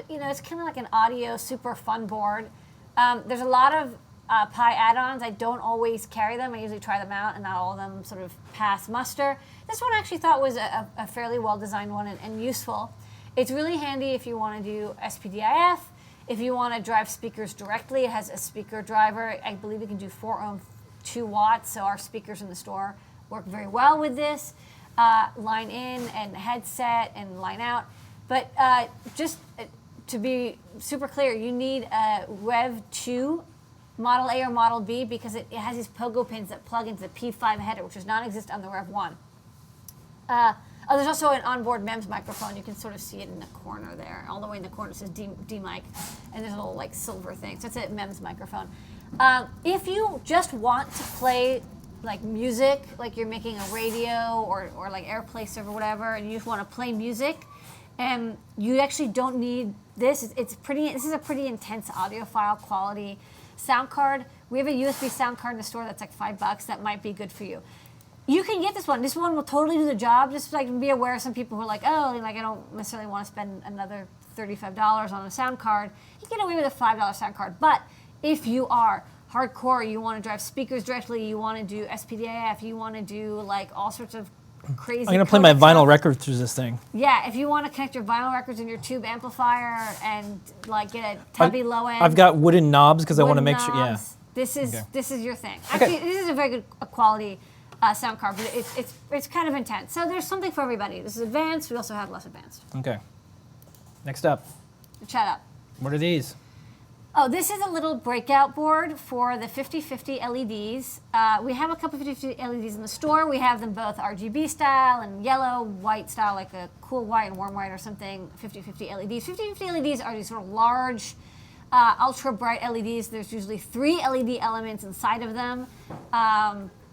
kind of like an audio super fun board. There's a lot of Pi add-ons. I don't always carry them. I usually try them out, and not all of them sort of pass muster. This one I actually thought was a fairly well-designed one and useful. It's really handy if you want to do SPDIF, if you want to drive speakers directly. It has a speaker driver. I believe it can do 4 ohm, 2 watts, so our speakers in the store work very well with this. Line in and headset and line out. But just to be super clear, you need a Rev 2 Model A or Model B because it has these pogo pins that plug into the P5 header, which does not exist on the Rev 1. There's also an onboard MEMS microphone. You can sort of see it in the corner there. All the way in the corner it says D-Mic, and there's a little like silver thing. So it's a MEMS microphone. If you just want to play like music, like you're making a radio or like AirPlay server or whatever, and you just want to play music, and you actually don't need this. This is a pretty intense audiophile quality sound card. We have a USB sound card in the store that's like $5. That might be good for you. You can get this one. This one will totally do the job. Just like be aware of some people who are like, oh, like I don't necessarily want to spend another $35 on a sound card. You can get away with a $5 sound card. But if you are hardcore, you want to drive speakers directly, you want to do SPDIF, you want to do like all sorts of crazy. I'm gonna play my vinyl stuff. record through this thing. Yeah, if you want to connect your vinyl records in your tube amplifier and like get a tubby low end. I've got wooden knobs because I want to make sure. Yeah. knobs. This is Okay. this is your thing. Okay. Actually, this is a very good quality sound card, but it's kind of intense. So there's something for everybody. This is advanced. We also have less advanced. Okay. Next up, Chat up. what are these? Oh, this is a little breakout board for the 5050 LEDs. We have a couple of 5050 LEDs in the store. We have them both RGB style and yellow, white style, like a cool white and warm white or something, 5050 LEDs. 5050 LEDs are these sort of large, ultra bright LEDs. There's usually 3 LED elements inside of them.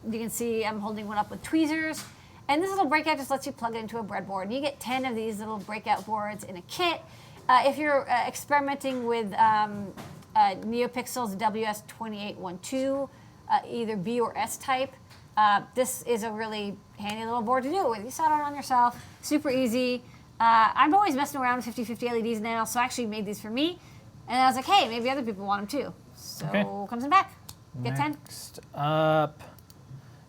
You can see I'm holding one up with tweezers. And this little breakout just lets you plug it into a breadboard. And you get 10 of these little breakout boards in a kit. If you're experimenting with NeoPixel's WS2812, either B or S type, this is a really handy little board to do it with. You solder it on yourself, super easy. I'm always messing around with 5050 LEDs now, so I actually made these for me. And I was like, hey, maybe other people want them too. So Okay. comes in back. Get 10. Next up,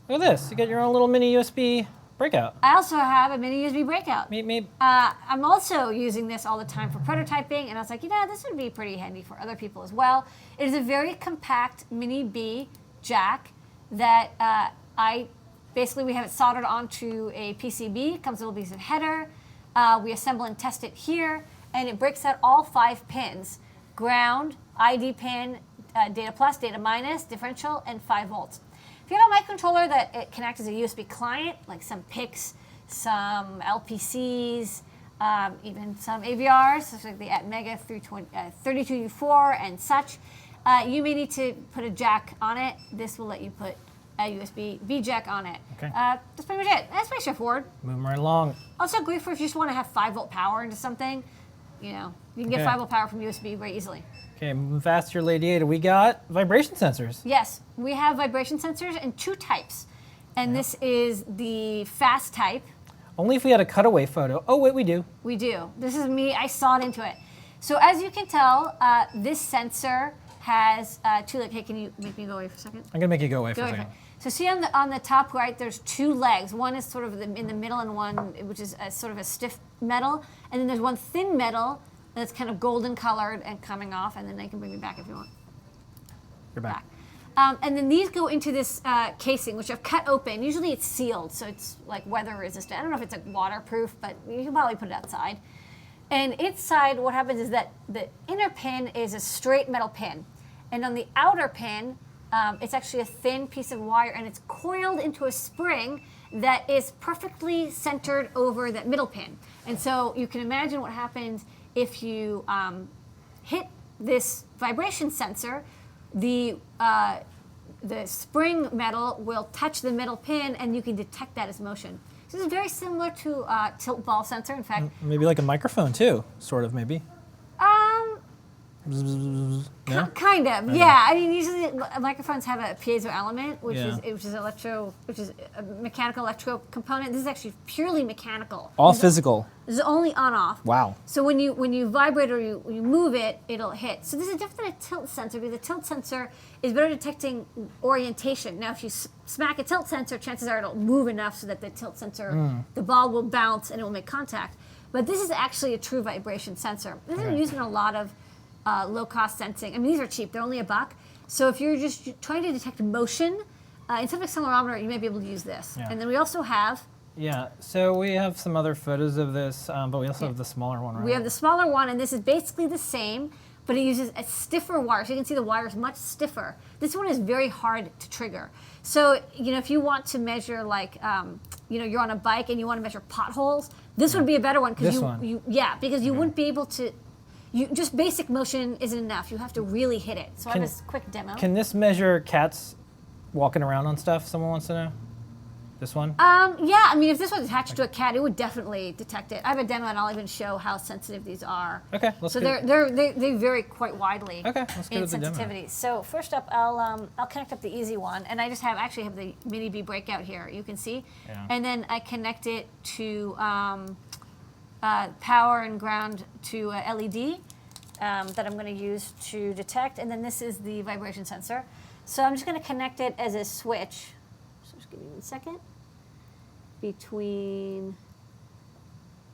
look at this. You got your own little mini USB breakout. I also have a mini USB breakout. Maybe. I'm also using this all the time for prototyping, and I was like, this would be pretty handy for other people as well. It is a very compact mini B jack that we have it soldered onto a PCB. It comes with a little piece of header. We assemble and test it here, and it breaks out all 5 pins: ground, ID pin, data plus, data minus, differential, and 5 volts. If you have a microcontroller that it can act as a USB client, like some PICs, some LPCs, even some AVRs, such like the Atmega 32U4 and such, you may need to put a jack on it. This will let you put a USB B jack on it. Okay. That's pretty much it. That's pretty straightforward. Moving right along. Also great for if you just want to have 5 volt power into something. You can get Okay. 5 volt power from USB very easily. Okay, moving faster, Lady Ada. We got vibration sensors. Yes, we have vibration sensors in 2 types. And this is the fast type. Only if we had a cutaway photo. Oh, wait, we do. We do. This is me. I sawed into it. So as you can tell, this sensor has 2. Hey, can you make me go away for a second? I'm gonna make you go away for Go a away second. So see on the top right, there's two legs. One is sort of in the middle, and one which is sort of a stiff metal, and then there's one thin metal that's kind of golden colored and coming off. And then I can bring me back if you want. You're back. And then these go into this casing, which I've cut open. Usually it's sealed, so it's like weather resistant. I don't know if it's like waterproof, but you can probably put it outside. And inside, what happens is that the inner pin is a straight metal pin, and on the outer pin, it's actually a thin piece of wire, and it's coiled into a spring that is perfectly centered over that middle pin. And so you can imagine what happens if you hit this vibration sensor. The spring metal will touch the middle pin, and you can detect that as motion. So this is very similar to tilt ball sensor. In fact, Maybe like a microphone too, sort of maybe. No? Kind of, yeah. I mean, usually microphones have a piezo element, which is a mechanical electro component. This is actually purely mechanical. All physical. This is only on-off. Wow. So when you vibrate or you move it, it'll hit. So this is different than a tilt sensor, because a tilt sensor is better detecting orientation. Now, if you smack a tilt sensor, chances are it'll move enough so that the tilt sensor, the ball will bounce and it will make contact. But this is actually a true vibration sensor. This is used in a lot of low-cost sensing. I mean, these are cheap. They're only $1. So if you're just trying to detect motion, instead of accelerometer, you may be able to use this. Yeah. And then we also have... Yeah, so we have some other photos of this, but we also have the smaller one, right? We have the smaller one, and this is basically the same, but it uses a stiffer wire. So you can see the wire is much stiffer. This one is very hard to trigger. So, if you want to measure, like, you're on a bike and you want to measure potholes, this would be a better one. This you, one? Because you wouldn't be able to... just basic motion isn't enough. You have to really hit it. So I have this quick demo. Can this measure cats walking around on stuff? Someone wants to know? This one? Yeah, I mean, if this was attached to a cat, it would definitely detect it. I have a demo, and I'll even show how sensitive these are. Okay, let's So go. they vary quite widely. Okay, let's go in to the demo. sensitivity. So first up, I'll connect up the easy one, and I just actually have the mini B breakout here. You can see, Yeah. and then I connect it to power and ground to a LED. That I'm going to use to detect, and then this is the vibration sensor. So I'm just going to connect it as a switch. So just give me 1 second. Between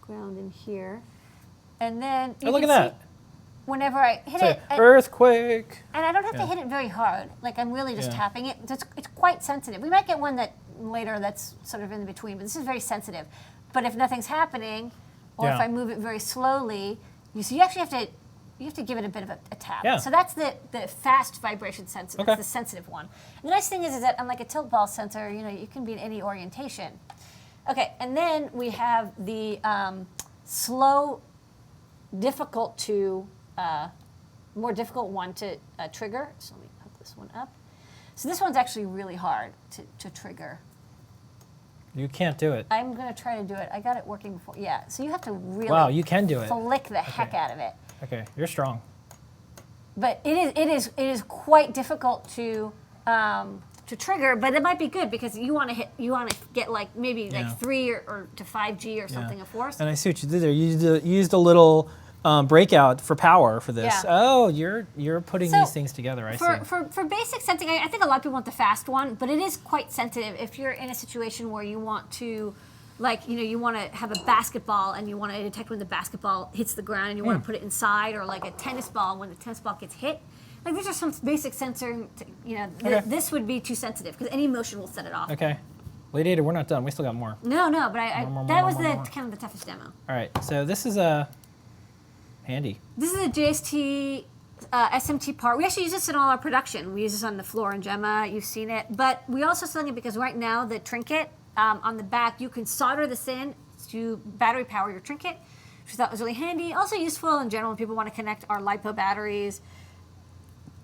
ground and here. And then you look can at that. see whenever I hit Say, it, earthquake. and I don't have to Yeah. hit it very hard. Like, I'm really just Yeah. tapping it. It's quite sensitive. We might get one that later that's sort of in between, but this is very sensitive. But if nothing's happening, or if Yeah. I move it very slowly, you actually have to give it a bit of a tap. Yeah. So that's the fast vibration sensor. That's Okay. the sensitive one. And the nice thing is that unlike a tilt ball sensor, you can be in any orientation. Okay, and then we have the slow, more difficult one to trigger. So let me hook this one up. So this one's actually really hard to trigger. You can't do it. I'm going to try to do it. I got it working before. Yeah, so you have to really Wow, you can do it. flick the heck out of it. Okay, you're strong. But it is quite difficult to trigger, but it might be good because you want to get like maybe Yeah. like 3 or to 5G or something of force. And I see what you did there. You used a little breakout for power for this. Yeah. Oh, you're putting So, these things together. I see. For basic sensing, I think a lot of people want the fast one, but it is quite sensitive if you're in a situation where you want to, like, you want to have a basketball and you want to detect when the basketball hits the ground and you want to put it inside, or like a tennis ball when the tennis ball gets hit. Like, these are some basic sensor, Okay. this would be too sensitive because any motion will set it off. Okay. Lady Ada, we're not done. We still got more. No, but that was more. kind of the toughest demo. All right, so this is a handy. This is a JST SMT part. We actually use this in all our production. We use this on the floor in Gemma. You've seen it. But we also selling it because right now the trinket on the back, you can solder this in to battery power your trinket, which I thought was really handy. Also useful in general when people want to connect our LiPo batteries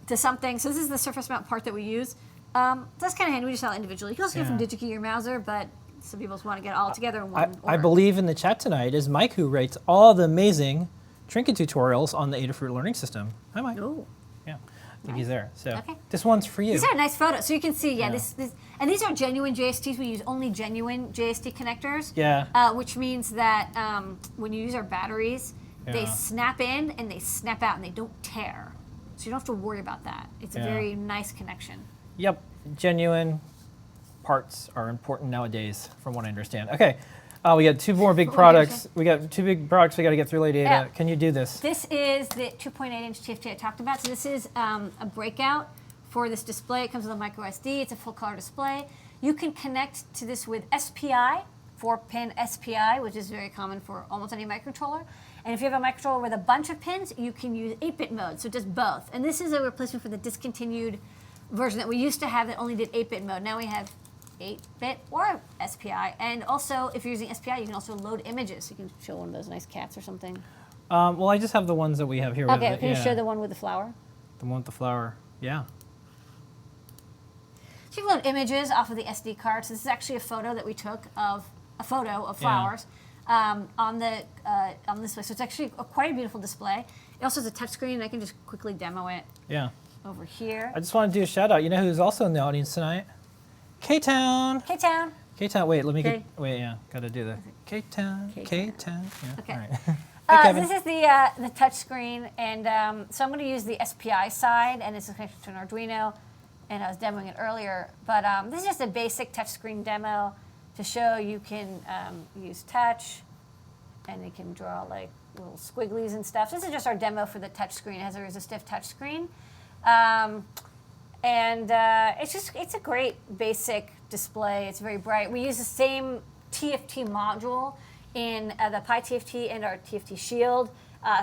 to something. So this is the surface mount part that we use. That's kind of handy. We just sell it individually. You can also get it from Yeah. DigiKey or Mauser, but some people just want to get it all together in one I order. believe in the chat tonight is Mike, who rates all the amazing trinket tutorials on the Adafruit learning system. Hi, Mike. Ooh. Yeah, I think he's there. So Okay. this one's for you. These are nice photos. So you can see, Yeah. this, and these are genuine JSTs. We use only genuine JST connectors. Yeah. Which means that when you use our batteries, they Yeah. snap in and they snap out and they don't tear. So you don't have to worry about that. It's a Yeah. very nice connection. Yep, genuine. parts are important nowadays, from what I understand. Okay, we got two more big What were you products. We got two big products we got to get through, Lady Ada. Yeah. Can you do this? This is the 2.8-inch TFT I talked about. So this is a breakout for this display. It comes with a micro SD. It's a full color display. You can connect to this with SPI, 4-pin SPI, which is very common for almost any microcontroller. And if you have a microcontroller with a bunch of pins, you can use 8-bit mode, so it does both. And this is a replacement for the discontinued version that we used to have that only did 8-bit mode. Now we have 8-bit or SPI. And also, if you're using SPI, you can also load images. You can show one of those nice cats or something. Well, I just have the ones that we have here. Okay, with can you yeah. show the one with the flower? The one with the flower, yeah. So you can load images off of the SD cards. This is actually a photo that we took of flowers on this way. So it's actually quite a beautiful display. It also has a touchscreen, and I can just quickly demo it Yeah. over here. I just want to do a shout out. You know who's also in the audience tonight? K-Town. K-Town. K-Town, wait, let me Okay. get, wait, yeah, gotta do the K-Town, K-Town. Yeah, Okay. all right. Hey, Kevin. This is the touch screen, and so I'm going to use the SPI side, and it's connected to an Arduino, and I was demoing it earlier. But this is just a basic touch screen demo to show you can use touch, and you can draw like little squigglies and stuff. So this is just our demo for the touch screen. It has a resistive touch screen. It's a great basic display. It's very bright. We use the same TFT module in the Pi TFT and our TFT Shield.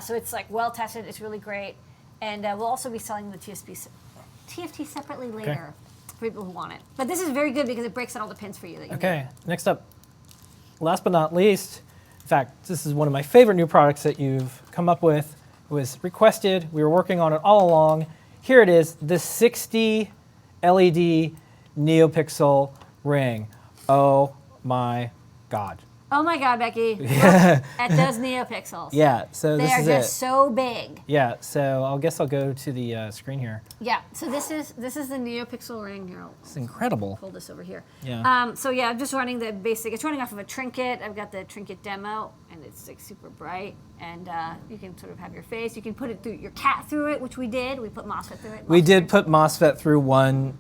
So it's like well tested. It's really great. And we'll also be selling the TFT separately later for people who want it. But this is very good because it breaks out all the pins for you. That you Okay, next up, last but not least, in fact, this is one of my favorite new products that you've come up with. It was requested. We were working on it all along. Here it is, the 60 LED NeoPixel ring. Oh my God. Oh my God, Becky. Look at those NeoPixels. Yeah, so They this are is just it. so big. Yeah, so I guess I'll go to the screen here. Yeah, so this is the NeoPixel ring here. It's incredible. Pull this over here. Yeah. So yeah, I'm just running the basic. It's running off of a Trinket. I've got the Trinket demo, and it's like super bright. And you can sort of have your face. You can put it through your cat through it, which we did. We put MOSFET through it. We did put MOSFET through one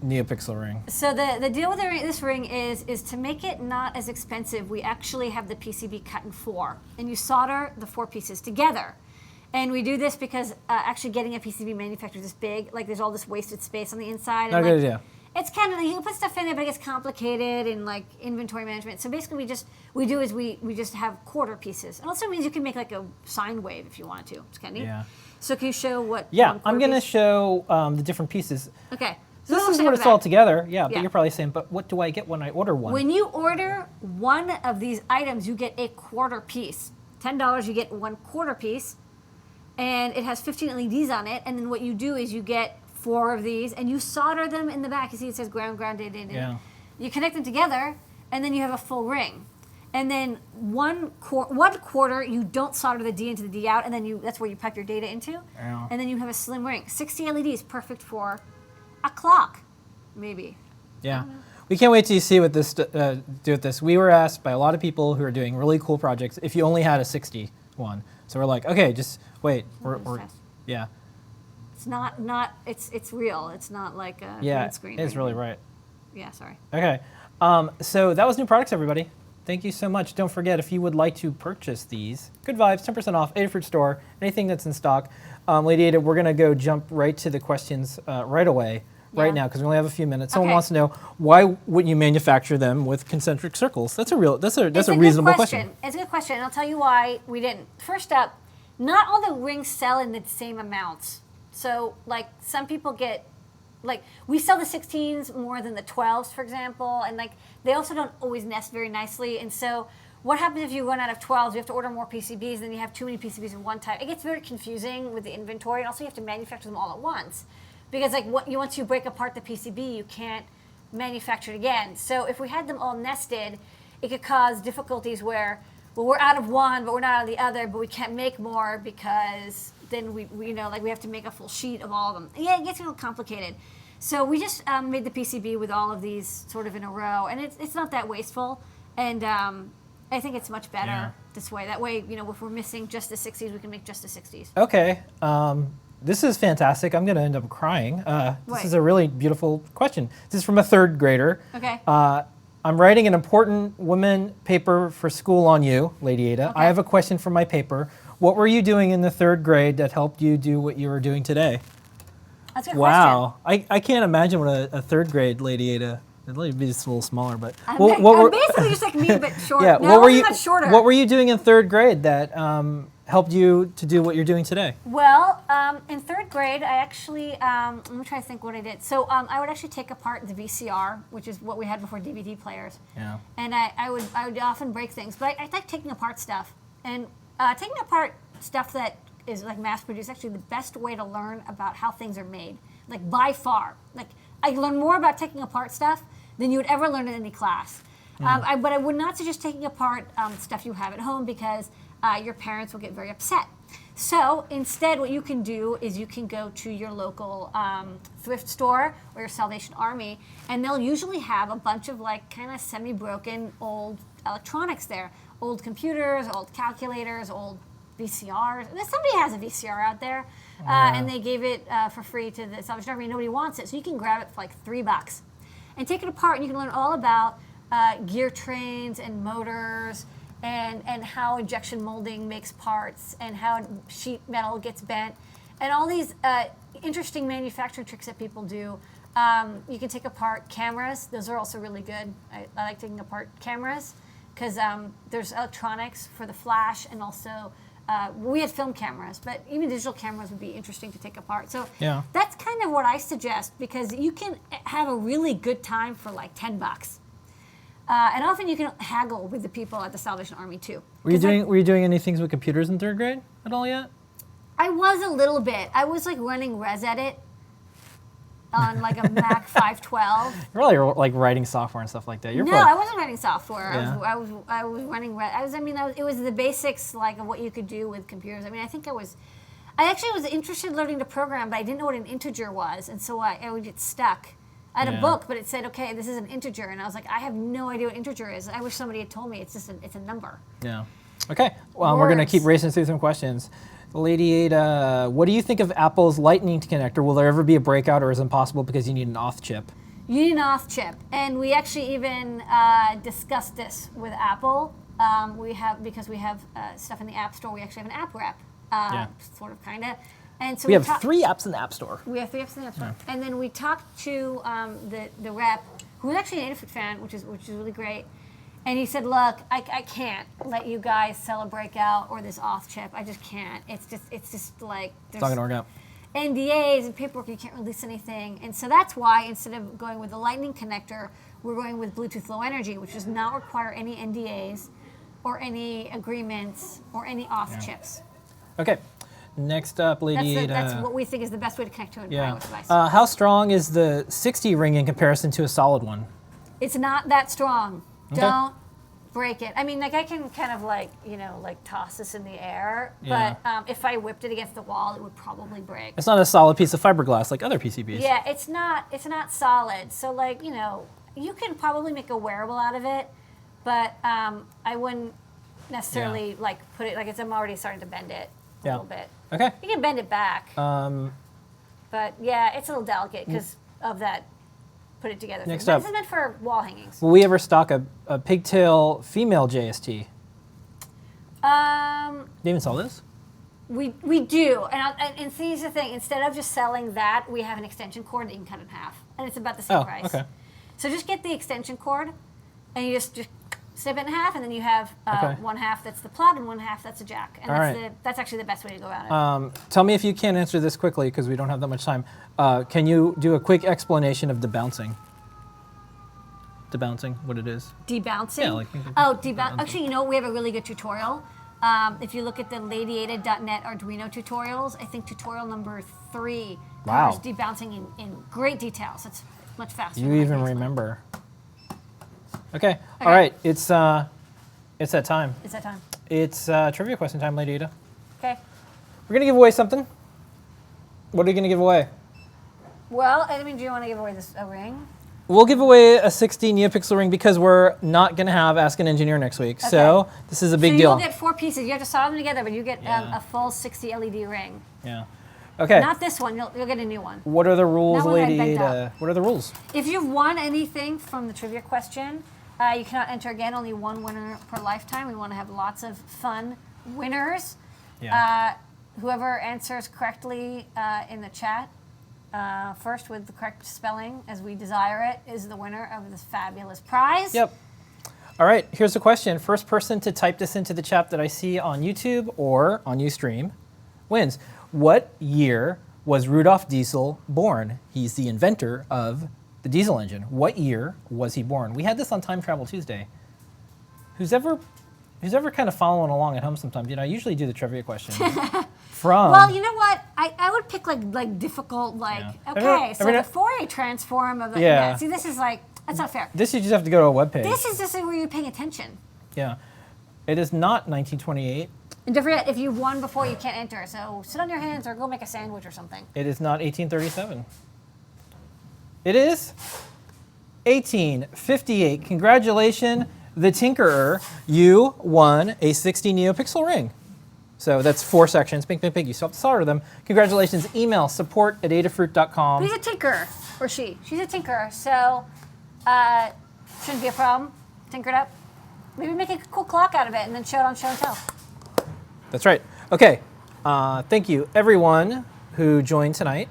NeoPixel ring. So the deal with this ring is to make it not as expensive. We actually have the PCB cut in 4, and you solder the 4 pieces together. And we do this because actually getting a PCB manufactured this big, like there's all this wasted space on the inside. Not and a good like, idea. It's kind of, you can put stuff in it, but it gets complicated and like inventory management. So basically we just have quarter pieces. It also means you can make like a sine wave if you wanted to. It's kind of neat. Yeah. So can you show what? Yeah, one I'm quarter going to piece- show the different pieces. Okay. So this let's is check what the it's all back. together. Yeah, but Yeah. you're probably saying, but what do I get when I order one? When you order one of these items, you get a quarter piece. $10, you get 1 quarter piece, and it has 15 LEDs on it. And then what you do is you get 4 of these, and you solder them in the back. You see it says ground, grounded, in. Yeah. You connect them together, and then you have a full ring. And then one quarter, you don't solder the D into the D out, and then that's where you pipe your data into. Yeah. And then you have a slim ring. 60 LEDs, perfect for a clock, maybe. Yeah. We can't wait till you see what this do with this. We were asked by a lot of people who are doing really cool projects if you only had a 60 one. So we're like, okay, just wait. We're fast. yeah. It's it's real. It's not like a Yeah, green screen. it's or really anything. right. Yeah, sorry. Okay. So that was new products, everybody. Thank you so much. Don't forget, if you would like to purchase these, good vibes, 10% off, Adafruit store, anything that's in stock. Lady Ada, we're going to go jump right to the questions right away, right Yeah. now, because we only have a few minutes. Someone Okay. wants to know, why wouldn't you manufacture them with concentric circles? That's a It's reasonable good question. It's a good question, and I'll tell you why we didn't. First up, not all the rings sell in the same amounts. So, like, some people get, like, we sell the 16s more than the 12s, for example, and, like, they also don't always nest very nicely. And so what happens if you run out of 12s? You have to order more PCBs, then you have too many PCBs in one type. It gets very confusing with the inventory, and also you have to manufacture them all at once. Because, like, once you break apart the PCB, you can't manufacture it again. So if we had them all nested, it could cause difficulties where, well, we're out of one, but we're not out of the other, but we can't make more because then we we have to make a full sheet of all of them. Yeah, it gets a little complicated. So we just made the PCB with all of these sort of in a row, and it's not that wasteful, and I think it's much better Yeah. this way. That way, if we're missing just the 60s, we can make just the 60s. Okay. This is fantastic. I'm going to end up crying. This Wait. is a really beautiful question. This is from a third grader. Okay. I'm writing an important women paper for school on you, Lady Ada. Okay. I have a question for my paper. What were you doing in the third grade that helped you do what you are doing today? That's a good Wow. I can't imagine what a third grade Lady Ada, it'd like be just a little smaller, but. question. I'm basically just like me, but shorter. Yeah, No, what were I'm you? not shorter. What were you doing in third grade that helped you to do what you're doing today? Well, in third grade, I actually, let me try to think what I did. So I would actually take apart the VCR, which is what we had before DVD players. Yeah. And I would often break things, but I like taking apart stuff. And taking apart stuff that is like mass produced is actually the best way to learn about how things are made, like by far. Like I learn more about taking apart stuff than you would ever learn in any class. But I would not suggest taking apart stuff you have at home because your parents will get very upset. So instead, what you can do is you can go to your local thrift store or your Salvation Army, and they'll usually have a bunch of like kind of semi-broken old electronics there. Old computers, old calculators, old VCRs. Somebody has a VCR out there, and they gave it for free to the Salvation Army. Nobody wants it, so you can grab it for like $3 and take it apart, and you can learn all about gear trains and motors and how injection molding makes parts and how sheet metal gets bent and all these interesting manufacturing tricks that people do. You can take apart cameras. Those are also really good. I like taking apart cameras because there's electronics for the flash and also we had film cameras, but even digital cameras would be interesting to take apart. So Yeah. that's kind of what I suggest because you can have a really good time for like $10. And often you can haggle with the people at the Salvation Army too. Were you 'Cause, like, doing any things with computers in third grade at all yet? I was a little bit. I was like running ResEdit on like a Mac 512. You're really like writing software and stuff like that. You're No, probably- I wasn't writing software. Yeah. I was running. It was the basics like of what you could do with computers. I mean, I actually was interested in learning to program, but I didn't know what an integer was, and so I would get stuck. I had Yeah. a book, but it said, okay, this is an integer, and I was like, I have no idea what integer is. I wish somebody had told me. It's a number. Yeah. Okay. Well, we're gonna Words. keep racing through some questions. Lady Ada, what do you think of Apple's Lightning connector? Will there ever be a breakout, or is it impossible because you need an auth chip? You need an auth chip, and we actually even discussed this with Apple. Because we have stuff in the App Store. We actually have an app rep, sort of, kind of. And so We have 3 apps in the App Store. We have 3 apps in the App Store, and then we talked to the rep, who was actually an Adafruit fan, which is really great. And he said, "Look, I can't let you guys sell a breakout or this auth chip. I just can't. It's just like It's not gonna work out. NDAs and paperwork. You can't release anything." And so that's why instead of going with the Lightning connector, we're going with Bluetooth Low Energy, which does not require any NDAs or any agreements or any auth chips. Okay. Next up, Lady Ada. That's what we think is the best way to connect to an Yeah. iOS device. How strong is the 60 ring in comparison to a solid one? It's not that strong. Okay. Don't break it. I mean, like I can kind of like toss this in the air, Yeah. but if I whipped it against the wall, it would probably break. It's not a solid piece of fiberglass like other PCBs. Yeah, it's not solid. So like you can probably make a wearable out of it, but I wouldn't necessarily like put it like I'm already starting to bend it a little bit. Okay. You can bend it back, but yeah, it's a little delicate because of that. Put it together. Next But up. this is meant for wall hangings. Will we ever stock a pigtail female JST? They even sell this? We do, and see, here's the thing. Instead of just selling that, we have an extension cord that you can cut in half, and it's about the same price. Okay. So just get the extension cord, and you just snip it in half, and then you have one half that's the plug and one half that's a jack, and that's actually the best way to go about it. Tell me if you can't answer this quickly because we don't have that much time. Can you do a quick explanation of debouncing? Debouncing, what it is? Debouncing? Yeah, like debouncing. Actually, we have a really good tutorial. If you look at the ladyada.net Arduino tutorials, I think tutorial number 3 covers debouncing in great detail. So it's much faster. You than I even can explain. remember. Okay. All right. It's that time. It's that time. It's trivia question time, Lady Ada. Okay. We're gonna give away something. What are you gonna give away? Well, I mean, do you want to give away a ring? We'll give away a 16 NeoPixel ring because we're not gonna have Ask an Engineer next week. Okay. So this is a big so deal. you'll get 4 pieces. You have to solder them together, but you get Yeah. a full 60 LED ring. Yeah. Okay. Not this one. You'll get a new one. What are the rules, That one I Lady bent Ada? up. What are the rules? If you've won anything from the trivia question, you cannot enter again. Only one winner per lifetime. We want to have lots of fun winners. Yeah. Whoever answers correctly in the chat first with the correct spelling, as we desire it, is the winner of this fabulous prize. Yep. All right, here's the question. First person to type this into the chat that I see on YouTube or on Ustream wins. What year was Rudolf Diesel born? He's the inventor of the diesel engine. What year was he born? We had this on Time Travel Tuesday. Who's ever kind of following along at home sometimes, I usually do the trivia question from... Well, you know what? I would pick like difficult, Yeah. okay, so every- the Fourier transform of the... Yeah. See, this is like, that's not fair. This you just have to go to a webpage. This is just where you're paying attention. Yeah. It is not 1928. And don't forget, if you've won before, you can't enter. So sit on your hands or go make a sandwich or something. It is not 1837. It is 1858. Congratulations, the Tinkerer. You won a 60 NeoPixel ring. So that's 4 sections. Bing, bing, bing. You still have to solder them. Congratulations. Email support@adafruit.com. But he's a tinker, or she. She's a tinker, so shouldn't be a problem. Tinker it up. Maybe make a cool clock out of it and then show it on Show and Tell. That's right. Okay. Thank you, everyone who joined tonight.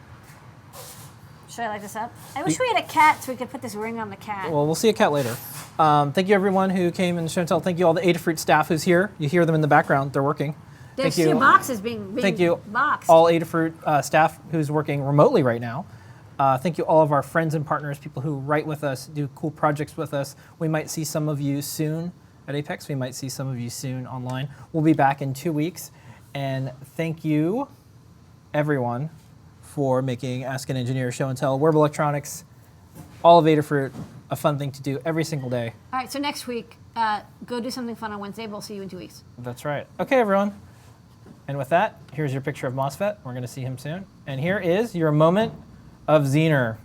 Should I light this up? I wish we had a cat so we could put this ring on the cat. Well, we'll see a cat later. Thank you, everyone who came and show and tell. Thank you, all the Adafruit staff who's here. You hear them in the background. They're working. There's Thank you. 2 boxes being Thank you, boxed. all Adafruit staff who's working remotely right now. Thank you, all of our friends and partners, people who write with us, do cool projects with us. We might see some of you soon at Apex. We might see some of you soon online. We'll be back in 2 weeks. And thank you, everyone, for making Ask an Engineer Show and Tell, Wearable Electronics, all of Adafruit, a fun thing to do every single day. All right, so next week, go do something fun on Wednesday. We'll see you in 2 weeks. That's right. Okay, everyone. And with that, here's your picture of MOSFET. We're going to see him soon. And here is your moment of Zener.